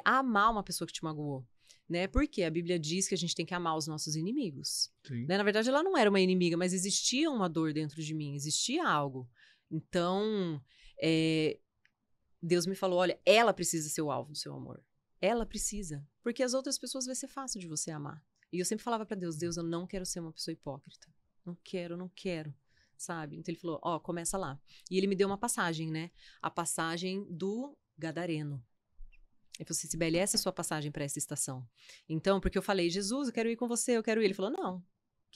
a amar uma pessoa que te magoou. Né? Porque a Bíblia diz que a gente tem que amar os nossos inimigos. Né? Na verdade, ela não era uma inimiga, mas existia uma dor dentro de mim, existia algo. Então, Deus me falou, olha, ela precisa ser o alvo do seu amor. Ela precisa. Porque as outras pessoas vai ser fácil de você amar. E eu sempre falava para Deus, Deus, eu não quero ser uma pessoa hipócrita. Não quero. Sabe? Então ele falou, começa lá. E ele me deu uma passagem, né? A passagem do Gadareno. Ele falou assim, Sibeli, essa é a sua passagem para essa estação. Então, porque eu falei, Jesus, eu quero ir com você, eu quero ir. Ele falou, não,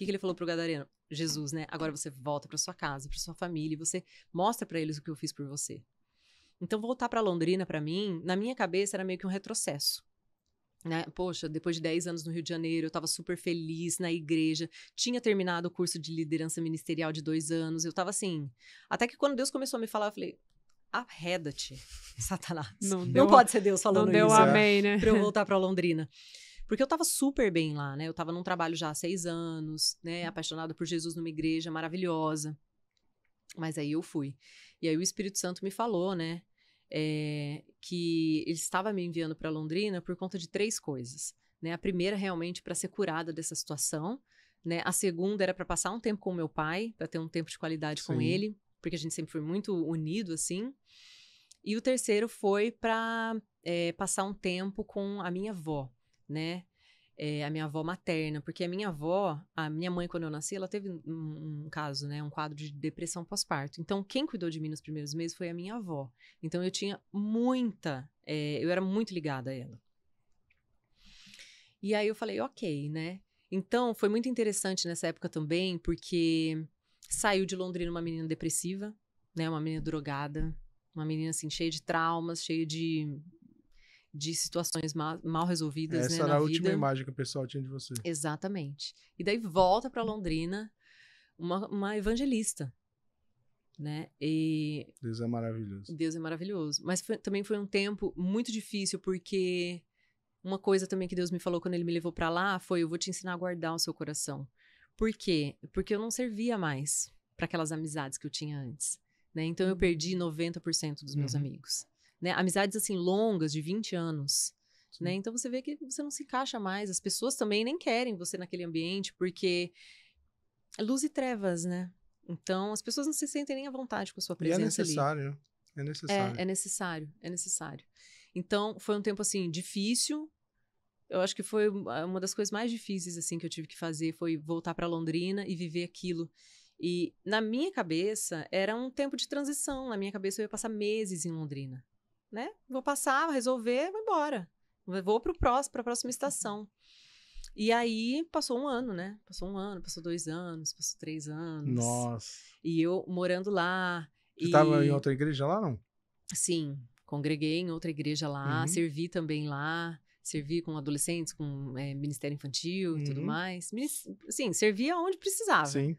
que ele falou pro gadareno? Jesus, né? Agora você volta pra sua casa, pra sua família, e você mostra pra eles o que eu fiz por você. Então, voltar pra Londrina, pra mim, na minha cabeça, era meio que um retrocesso. Né? Poxa, depois de 10 anos no Rio de Janeiro, eu estava super feliz na igreja, tinha terminado o curso de liderança ministerial de 2 anos, eu estava assim, até que quando Deus começou a me falar, eu falei, arreda-te, Satanás, não pode ser Deus falando isso, não deu amém, né? pra eu voltar pra Londrina, porque eu estava super bem lá, né, eu estava num trabalho já há 6 anos, né, apaixonada por Jesus numa igreja maravilhosa, mas aí eu fui, e aí o Espírito Santo me falou, né, que ele estava me enviando para Londrina por conta de 3 coisas, né? A primeira realmente para ser curada dessa situação, né? A segunda era para passar um tempo com o meu pai, para ter um tempo de qualidade com ele, porque a gente sempre foi muito unido assim. E o terceiro foi para passar um tempo com a minha avó, né? A minha avó materna, porque a minha avó, a minha mãe, quando eu nasci, ela teve um caso, né, um quadro de depressão pós-parto. Então, quem cuidou de mim nos primeiros meses foi a minha avó. Então, eu tinha eu era muito ligada a ela. E aí eu falei, ok, né? Então, foi muito interessante nessa época também, porque saiu de Londrina uma menina depressiva, né, uma menina drogada, uma menina, assim, cheia de traumas, cheia de situações mal resolvidas, Essa né, era na a vida. última imagem que o pessoal tinha de você. Exatamente. E daí volta para Londrina uma evangelista, né? E Deus é maravilhoso. Deus é maravilhoso. Mas também foi um tempo muito difícil, porque uma coisa também que Deus me falou quando ele me levou para lá foi, eu vou te ensinar a guardar o seu coração. Por quê? Porque eu não servia mais para aquelas amizades que eu tinha antes, né? Então eu perdi 90% dos meus amigos. Né? Amizades, assim, longas, de 20 anos, né? Então você vê que você não se encaixa mais, as pessoas também nem querem você naquele ambiente, porque é luz e trevas, né? Então as pessoas não se sentem nem à vontade com a sua presença ali. E é necessário, né? É necessário. É necessário. Então foi um tempo, assim, difícil. Eu acho que foi uma das coisas mais difíceis, assim, que eu tive que fazer, foi voltar para Londrina e viver aquilo. E na minha cabeça, era um tempo de transição. Na minha cabeça, eu ia passar meses em Londrina. Né? Vou passar, resolver, vou embora. Vou para a próxima estação. E aí, passou um ano, né? Passou 1 ano, passou 2 anos, passou 3 anos. Nossa. E eu morando lá. Você estava em outra igreja lá, não? Sim, congreguei em outra igreja lá, servi também lá. Servi com adolescentes, com ministério infantil e tudo mais. Sim, servia onde precisava. Sim.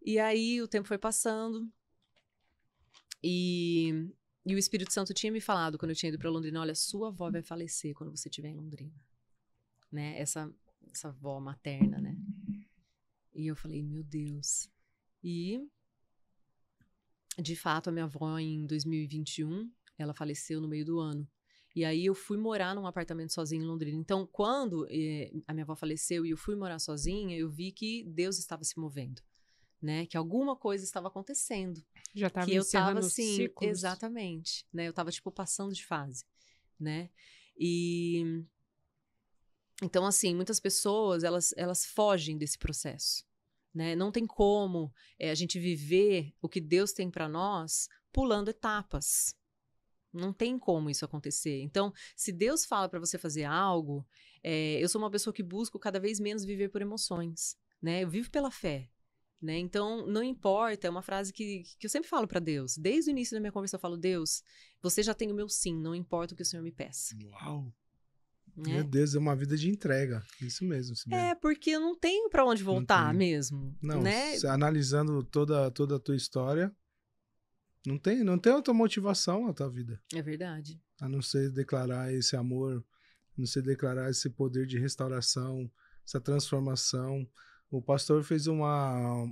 E aí, o tempo foi passando. E o Espírito Santo tinha me falado, quando eu tinha ido para Londrina, olha, sua avó vai falecer quando você estiver em Londrina. Né? Essa avó materna, né? E eu falei, meu Deus. E, de fato, a minha avó, em 2021, ela faleceu no meio do ano. E aí eu fui morar num apartamento sozinha em Londrina. Então, quando a minha avó faleceu e eu fui morar sozinha, eu vi que Deus estava se movendo. Né, que alguma coisa estava acontecendo. Já estava encerrando assim, ciclos. Exatamente, né? Eu estava tipo passando de fase, né? E então, assim, muitas pessoas elas fogem desse processo, né? Não tem como a gente viver o que Deus tem para nós pulando etapas. Não tem como isso acontecer. Então, se Deus fala para você fazer algo, eu sou uma pessoa que busco cada vez menos viver por emoções, né? Eu vivo pela fé. Né? Então, não importa, é uma frase que eu sempre falo para Deus. Desde o início da minha conversa eu falo, Deus, você já tem o meu sim, não importa o que o Senhor me peça. Uau! Né? Meu Deus, é uma vida de entrega. Isso mesmo. Porque eu não tenho para onde voltar mesmo. Não, né? Analisando toda a tua história, não tem outra motivação na tua vida. É verdade. A não ser declarar esse amor, a não ser declarar esse poder de restauração, essa transformação. O pastor fez uma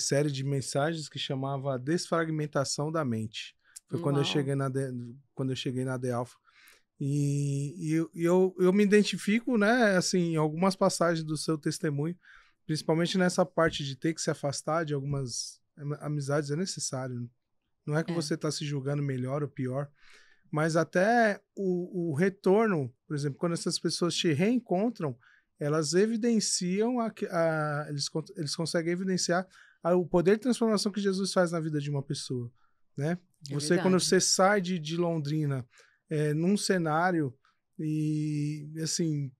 série de mensagens que chamava Desfragmentação da Mente. Foi quando eu cheguei na The Alpha. E eu me identifico, né, assim, em algumas passagens do seu testemunho, principalmente nessa parte de ter que se afastar de algumas amizades, é necessário. Não é que você está se julgando melhor ou pior, mas até o retorno, por exemplo, quando essas pessoas te reencontram, elas evidenciam, eles conseguem evidenciar o poder de transformação que Jesus faz na vida de uma pessoa, né? Quando você sai de Londrina, num cenário, e assim,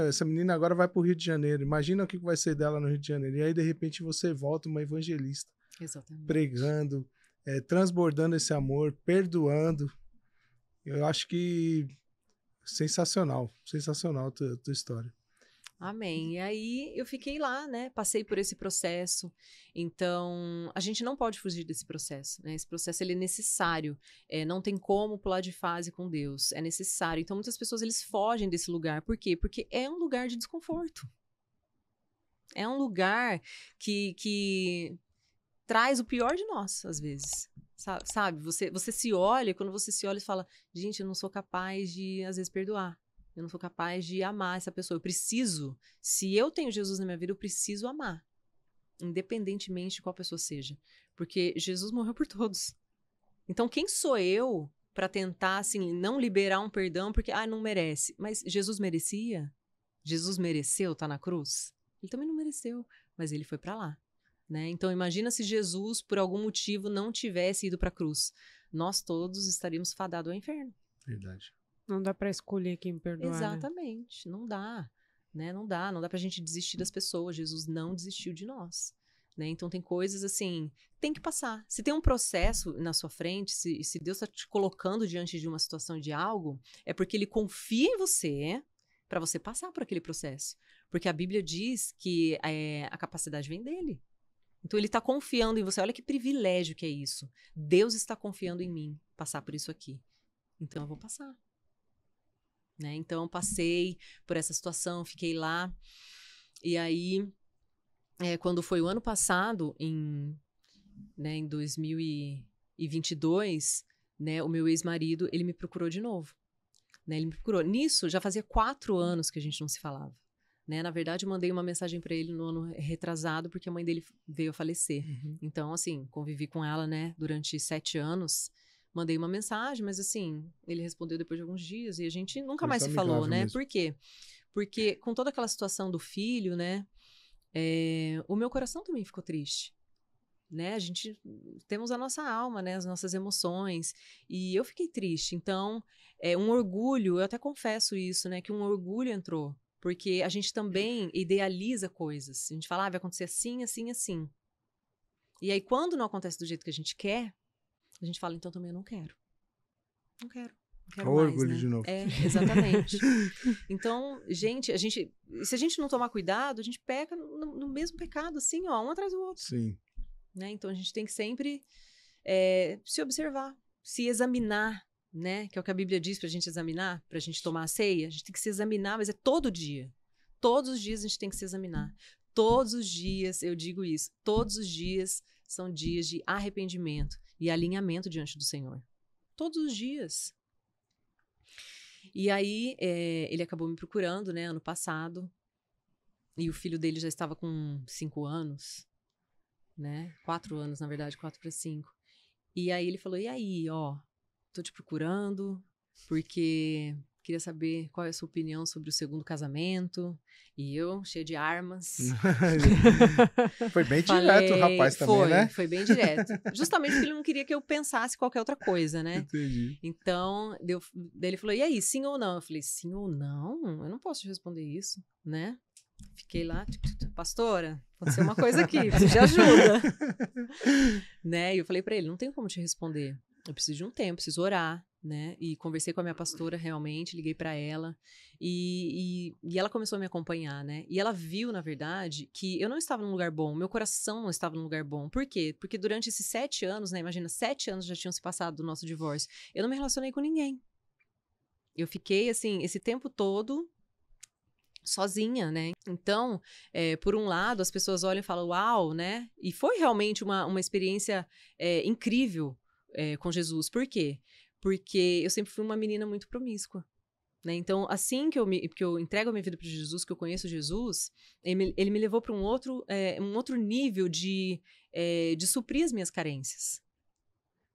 essa menina agora vai pro Rio de Janeiro, imagina o que vai ser dela no Rio de Janeiro. E aí, de repente, você volta uma evangelista. Exatamente. Pregando, transbordando esse amor, perdoando. Eu acho que sensacional a tua história. Amém. E aí eu fiquei lá, né? Passei por esse processo. Então, a gente não pode fugir desse processo, né? Esse processo, ele é necessário. Não tem como pular de fase com Deus. É necessário. Então, muitas pessoas, eles fogem desse lugar. Por quê? Porque é um lugar de desconforto. É um lugar que traz o pior de nós, às vezes. Sabe? Você se olha, quando você se olha e fala, gente, eu não sou capaz de, às vezes, perdoar. Eu não sou capaz de amar essa pessoa. Eu preciso, se eu tenho Jesus na minha vida, eu preciso amar. Independentemente de qual pessoa seja. Porque Jesus morreu por todos. Então, quem sou eu para tentar, assim, não liberar um perdão porque, não merece. Mas Jesus merecia? Jesus mereceu estar na cruz? Ele também não mereceu, mas ele foi para lá. Né? Então, imagina se Jesus, por algum motivo, não tivesse ido para a cruz. Nós todos estaríamos fadados ao inferno. Verdade. Não dá para escolher quem perdoar. Exatamente, né? Não dá. Né? Não dá pra gente desistir das pessoas. Jesus não desistiu de nós. Né? Então, tem coisas assim, tem que passar. Se tem um processo na sua frente, se Deus está te colocando diante de uma situação de algo, é porque Ele confia em você para você passar por aquele processo. Porque a Bíblia diz que a capacidade vem dele. Então, ele está confiando em você. Olha que privilégio que é isso. Deus está confiando em mim passar por isso aqui. Então, eu vou passar. Né? Então, passei por essa situação, fiquei lá. E aí, quando foi o ano passado, em 2022, né, o meu ex-marido, ele me procurou de novo. Né? Ele me procurou. Nisso, já fazia 4 anos que a gente não se falava. Né? Na verdade, eu mandei uma mensagem para ele no ano retrasado, porque a mãe dele veio a falecer. Uhum. Então, assim, convivi com ela, né, durante 7 anos. Mandei uma mensagem, mas assim, ele respondeu depois de alguns dias e a gente nunca mais se falou, né? Mesmo. Por quê? Porque com toda aquela situação do filho, né, o meu coração também ficou triste. Né? A gente temos a nossa alma, né, as nossas emoções, e eu fiquei triste. Então, um orgulho, eu até confesso isso, né, que um orgulho entrou. Porque a gente também idealiza coisas. A gente fala, vai acontecer assim, assim, assim. E aí, quando não acontece do jeito que a gente quer, a gente fala, então também eu não quero. Não quero mais, orgulho né? de novo. Exatamente. Então, se a gente não tomar cuidado, a gente peca no mesmo pecado, assim, ó, um atrás do outro. Sim. Né? Então, a gente tem que sempre se observar, se examinar, né? Que é o que a Bíblia diz pra gente examinar, pra gente tomar a ceia. A gente tem que se examinar, mas é todo dia. Todos os dias a gente tem que se examinar. Todos os dias, eu digo isso, todos os dias são dias de arrependimento e alinhamento diante do Senhor. Todos os dias. E aí, ele acabou me procurando, né, ano passado, e o filho dele já estava com 5 anos, né, 4 anos, na verdade, 4 para 5. E aí ele falou, e aí, tô te procurando, porque queria saber qual é a sua opinião sobre o segundo casamento. E eu, cheia de armas. Foi bem direto o rapaz também, né? Foi bem direto. Justamente porque ele não queria que eu pensasse qualquer outra coisa, né? Entendi. Então, daí ele falou, e aí, sim ou não? Eu falei, sim ou não? Eu não posso te responder isso, né? Fiquei lá, pastora, aconteceu uma coisa aqui, preciso de ajuda. Né? E eu falei pra ele, não tenho como te responder. Eu preciso de um tempo, preciso orar, né? E conversei com a minha pastora realmente, liguei pra ela e ela começou a me acompanhar, né? E ela viu, na verdade, que eu não estava num lugar bom, meu coração não estava num lugar bom. Por quê? Porque durante esses 7 anos, né? Imagina, 7 anos já tinham se passado do nosso divórcio. Eu não me relacionei com ninguém. Eu fiquei, assim, esse tempo todo sozinha, né? Então, por um lado, as pessoas olham e falam, uau, né? E foi realmente uma experiência incrível com Jesus. Por quê? Porque eu sempre fui uma menina muito promíscua. Né? Então, assim que eu entrego a minha vida para Jesus, que eu conheço Jesus, ele me levou para um outro nível de suprir as minhas carências.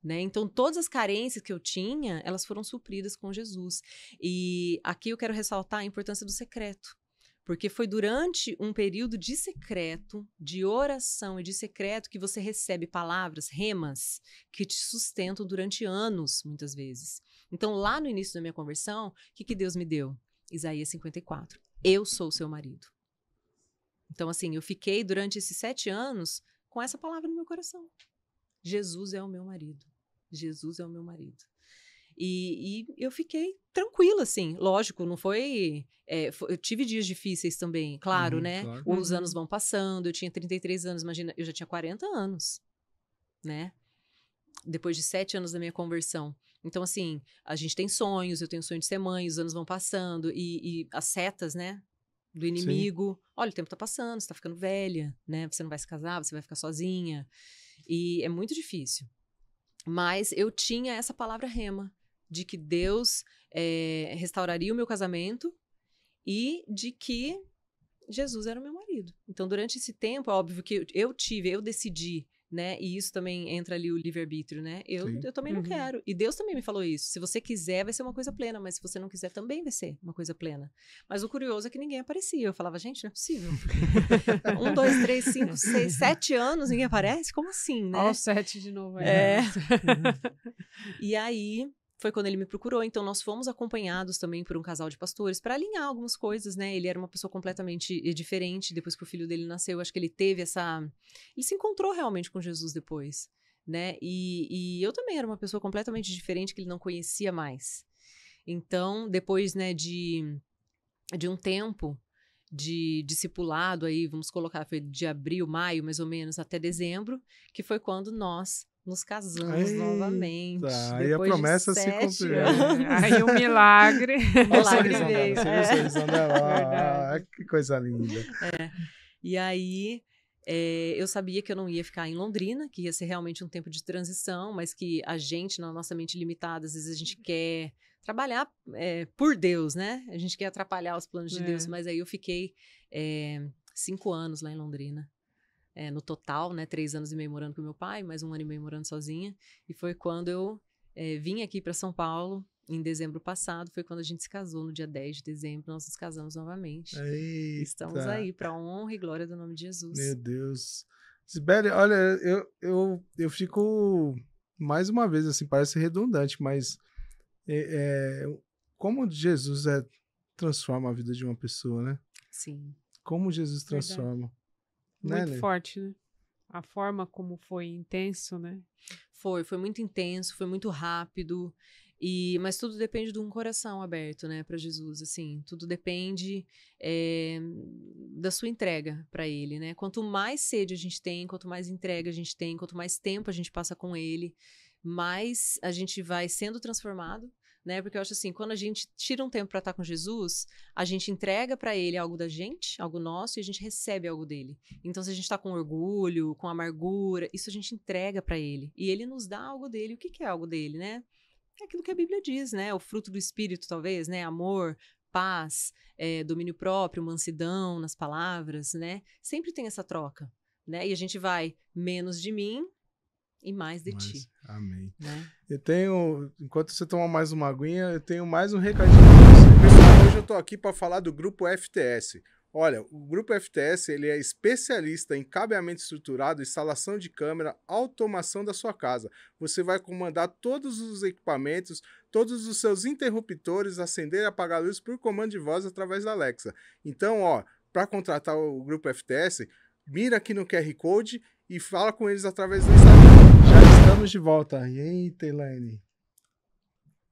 Né? Então, todas as carências que eu tinha, elas foram supridas com Jesus. E aqui eu quero ressaltar a importância do secreto. Porque foi durante um período de secreto, de oração e de secreto, que você recebe palavras, remas, que te sustentam durante anos, muitas vezes. Então, lá no início da minha conversão, o que Deus me deu? Isaías 54. eu sou o seu marido. Então, assim, eu fiquei durante esses 7 anos com essa palavra no meu coração. Jesus é o meu marido. Jesus é o meu marido. E eu fiquei tranquila, assim. Lógico, não foi... eu tive dias difíceis também, claro, né? Claro. Os anos vão passando. Eu tinha 33 anos, imagina, eu já tinha 40 anos, né? Depois de 7 anos da minha conversão. Então, assim, a gente tem sonhos, eu tenho sonho de ser mãe, os anos vão passando. E as setas, né? Do inimigo. Sim. Olha, o tempo tá passando, você tá ficando velha, né? Você não vai se casar, você vai ficar sozinha. E é muito difícil. Mas eu tinha essa palavra rema, de que Deus restauraria o meu casamento e de que Jesus era o meu marido. Então, durante esse tempo, é óbvio que eu decidi, né? E isso também entra ali o livre-arbítrio, né? Eu também não quero. E Deus também me falou isso. Se você quiser, vai ser uma coisa plena. Mas se você não quiser, também vai ser uma coisa plena. Mas o curioso é que ninguém aparecia. Eu falava, gente, não é possível. 1, 2, 3, 5, 6, 7 anos, ninguém aparece? Como assim, né? Ó, 7 de novo. E aí... foi quando ele me procurou, então nós fomos acompanhados também por um casal de pastores para alinhar algumas coisas, né? Ele era uma pessoa completamente diferente depois que o filho dele nasceu. Eu acho que ele teve ele se encontrou realmente com Jesus depois, né? E eu também era uma pessoa completamente diferente que ele não conhecia mais. Então, depois, né, de um tempo de discipulado aí, vamos colocar, foi de abril, maio, mais ou menos, até dezembro, que foi quando nós nos casamos novamente. Aí a promessa se cumpriu. Aí o milagre. O milagre veio. Você viu o sorrisão dela? Que coisa linda. E aí, eu sabia que eu não ia ficar em Londrina, que ia ser realmente um tempo de transição, mas que a gente, na nossa mente limitada, às vezes a gente quer trabalhar por Deus, né? A gente quer atrapalhar os planos de Deus, mas aí eu fiquei 5 anos lá em Londrina. No total, né, 3 anos e meio morando com meu pai, mais 1 ano e meio morando sozinha. E foi quando eu vim aqui para São Paulo, em dezembro passado, foi quando a gente se casou, no dia 10 de dezembro, nós nos casamos novamente. Eita. Estamos aí para a honra e glória do nome de Jesus. Meu Deus. Sibeli, olha, eu fico, mais uma vez, assim, parece redundante, mas como Jesus transforma a vida de uma pessoa, né? Sim. Como Jesus transforma. Muito forte, né? A forma como foi intenso, né? Foi muito intenso, foi muito rápido, mas tudo depende de um coração aberto, né, para Jesus, assim, tudo depende da sua entrega para Ele, né? Quanto mais sede a gente tem, quanto mais entrega a gente tem, quanto mais tempo a gente passa com Ele, mais a gente vai sendo transformado, né? Porque eu acho assim, quando a gente tira um tempo para estar com Jesus, a gente entrega para Ele algo da gente, algo nosso, e a gente recebe algo dele. Então, se a gente está com orgulho, com amargura, isso a gente entrega para Ele. E Ele nos dá algo dele. O que é algo dele, né? É aquilo que a Bíblia diz, né? O fruto do Espírito, talvez, né? Amor, paz, domínio próprio, mansidão nas palavras, né? Sempre tem essa troca, né? E a gente vai menos de mim e mais de ti. Amém. Né? Eu tenho, enquanto você toma mais uma aguinha, eu tenho mais um recadinho para você. Pessoal, hoje eu tô aqui para falar do Grupo FTS. Olha, o Grupo FTS, ele é especialista em cabeamento estruturado, instalação de câmera, automação da sua casa. Você vai comandar todos os equipamentos, todos os seus interruptores, acender e apagar a luz por comando de voz através da Alexa. Então, para contratar o Grupo FTS, mira aqui no QR Code e fala com eles através do Instagram. Já estamos de volta. Eita, Elaine.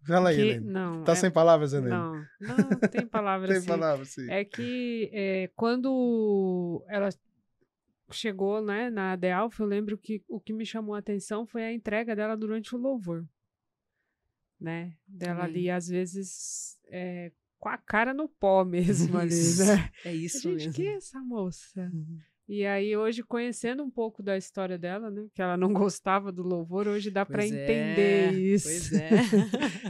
Fala aí, Elaine. Tá sem palavras, Elaine? Não tem palavras. Tem palavras, sim. É que quando ela chegou, né, na Adelphi, eu lembro que o que me chamou a atenção foi a entrega dela durante o louvor. Né? Dela ali, às vezes, com a cara no pó mesmo ali, né? É isso gente, mesmo. que é essa moça? E aí, hoje, conhecendo um pouco da história dela, né? Que ela não gostava do louvor, hoje dá para entender isso. Pois é.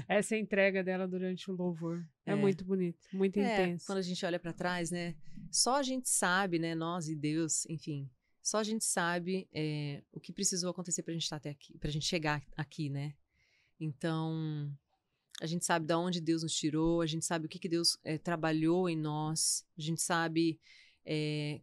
Essa entrega dela durante o louvor. É muito bonito, muito intenso. Quando a gente olha para trás, né? Só a gente sabe, né? Nós e Deus, enfim. Só a gente sabe o que precisou acontecer pra gente estar até aqui, pra gente chegar aqui, né? Então, a gente sabe de onde Deus nos tirou, a gente sabe o que Deus trabalhou em nós, a gente sabe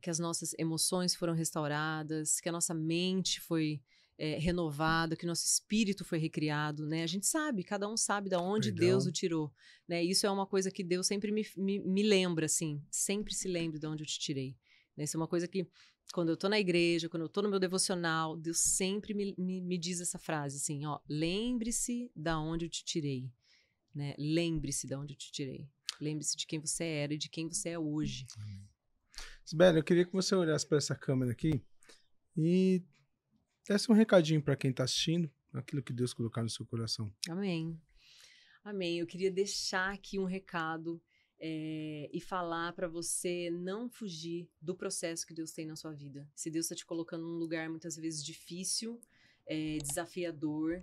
que as nossas emoções foram restauradas, que a nossa mente foi renovado, que nosso espírito foi recriado, né? A gente sabe, cada um sabe de onde Legal. Deus o tirou, né? Isso é uma coisa que Deus sempre me lembra, assim, sempre se lembre de onde eu te tirei, né? Isso é uma coisa que, quando eu tô na igreja, quando eu tô no meu devocional, Deus sempre me diz essa frase, assim, ó, lembre-se da onde eu te tirei, né? Lembre-se de onde eu te tirei. Lembre-se de quem você era e de quem você é hoje. Sibeli, eu queria que você olhasse para essa câmera aqui e desse um recadinho para quem está assistindo, aquilo que Deus colocar no seu coração. Amém. Amém. Eu queria deixar aqui um recado e falar para você não fugir do processo que Deus tem na sua vida. Se Deus está te colocando num lugar muitas vezes difícil, desafiador,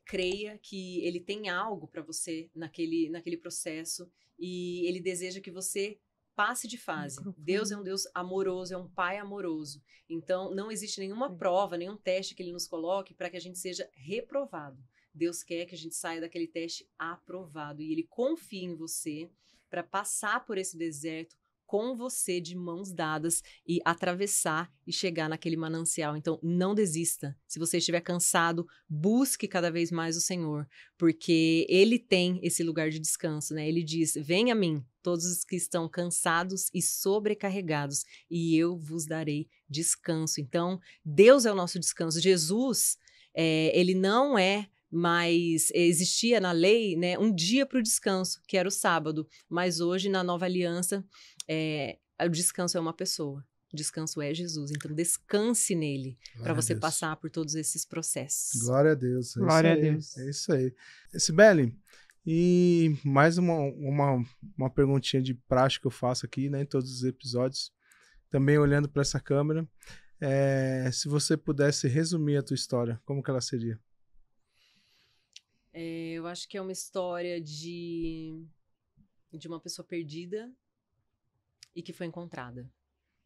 creia que Ele tem algo para você naquele processo e Ele deseja que você passe de fase. Deus é um Deus amoroso, é um Pai amoroso. Então, não existe nenhuma prova, nenhum teste que Ele nos coloque para que a gente seja reprovado. Deus quer que a gente saia daquele teste aprovado. E Ele confia em você para passar por esse deserto com você de mãos dadas e atravessar e chegar naquele manancial. Então, não desista. Se você estiver cansado, busque cada vez mais o Senhor, porque Ele tem esse lugar de descanso, né? Ele diz, venha a mim, todos os que estão cansados e sobrecarregados, e eu vos darei descanso. Então, Deus é o nosso descanso. Jesus, ele não mas existia na lei, né, um dia para o descanso, que era o sábado, mas hoje, na nova aliança, o descanso é uma pessoa, o descanso é Jesus, então descanse nele, para você passar por todos esses processos. Glória a Deus. Glória a Deus. É isso aí. Sibeli, e mais uma perguntinha de prática que eu faço aqui, né, em todos os episódios, também olhando para essa câmera, se você pudesse resumir a tua história, como que ela seria? Eu acho que é uma história de uma pessoa perdida e que foi encontrada,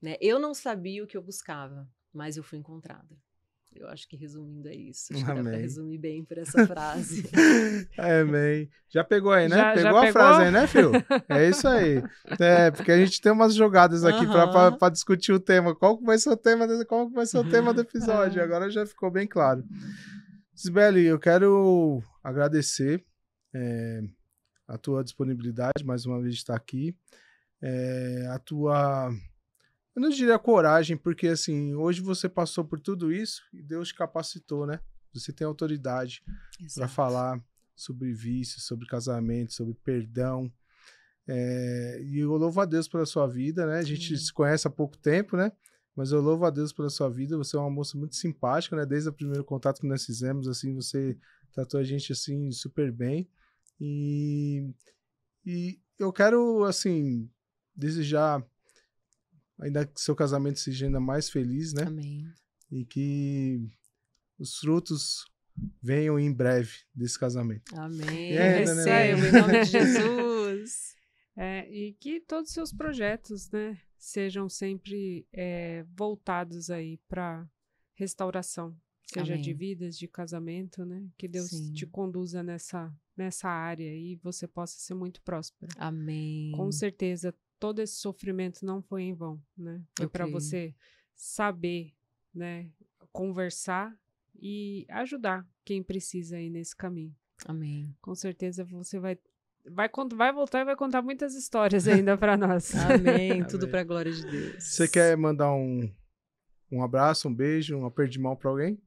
né? Eu não sabia o que eu buscava, mas eu fui encontrada. Eu acho que resumindo é isso. Acho que dá pra resumir bem por essa frase. Amém. Já pegou aí, né? Já pegou a frase aí, né, Fio? É isso aí. Porque a gente tem umas jogadas aqui para discutir o tema. Qual que vai ser o tema do episódio? Agora já ficou bem claro. Sibeli, eu quero agradecer a tua disponibilidade, mais uma vez de estar aqui, a tua, eu não diria coragem, porque assim, hoje você passou por tudo isso e Deus te capacitou, né? Você tem autoridade para falar sobre vício, sobre casamento, sobre perdão, e eu louvo a Deus pela sua vida, né? A gente se conhece há pouco tempo, né? Mas eu louvo a Deus pela sua vida, você é uma moça muito simpática, né? Desde o primeiro contato que nós fizemos, assim, você tratou a gente, assim, super bem. E eu quero, assim, desejar ainda que seu casamento seja ainda mais feliz, né? Amém. E que os frutos venham em breve desse casamento. Amém. Recebo, em nome de Jesus. E que todos os seus projetos, né, sejam sempre voltados aí para restauração, seja Amém. de vidas, de casamento, né? Que Deus te conduza nessa área e você possa ser muito próspera. Amém. Com certeza, todo esse sofrimento não foi em vão, né? Foi para você saber, né, conversar e ajudar quem precisa aí nesse caminho. Amém. Com certeza você vai voltar e vai contar muitas histórias ainda para nós. Amém. Tudo para a glória de Deus. Você quer mandar um abraço, um beijo, um aperto de mão para alguém?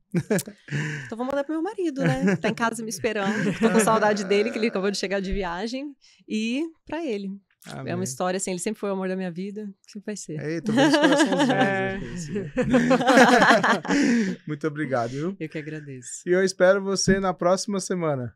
Então vou mandar pro meu marido, né? Tá em casa me esperando. Tô com saudade dele, que ele acabou de chegar de viagem. E pra ele. Amém. É uma história assim, ele sempre foi o amor da minha vida, sempre vai ser. Eita, vendo os coraçãozinhos. Muito obrigado, viu? Eu que agradeço. E eu espero você na próxima semana.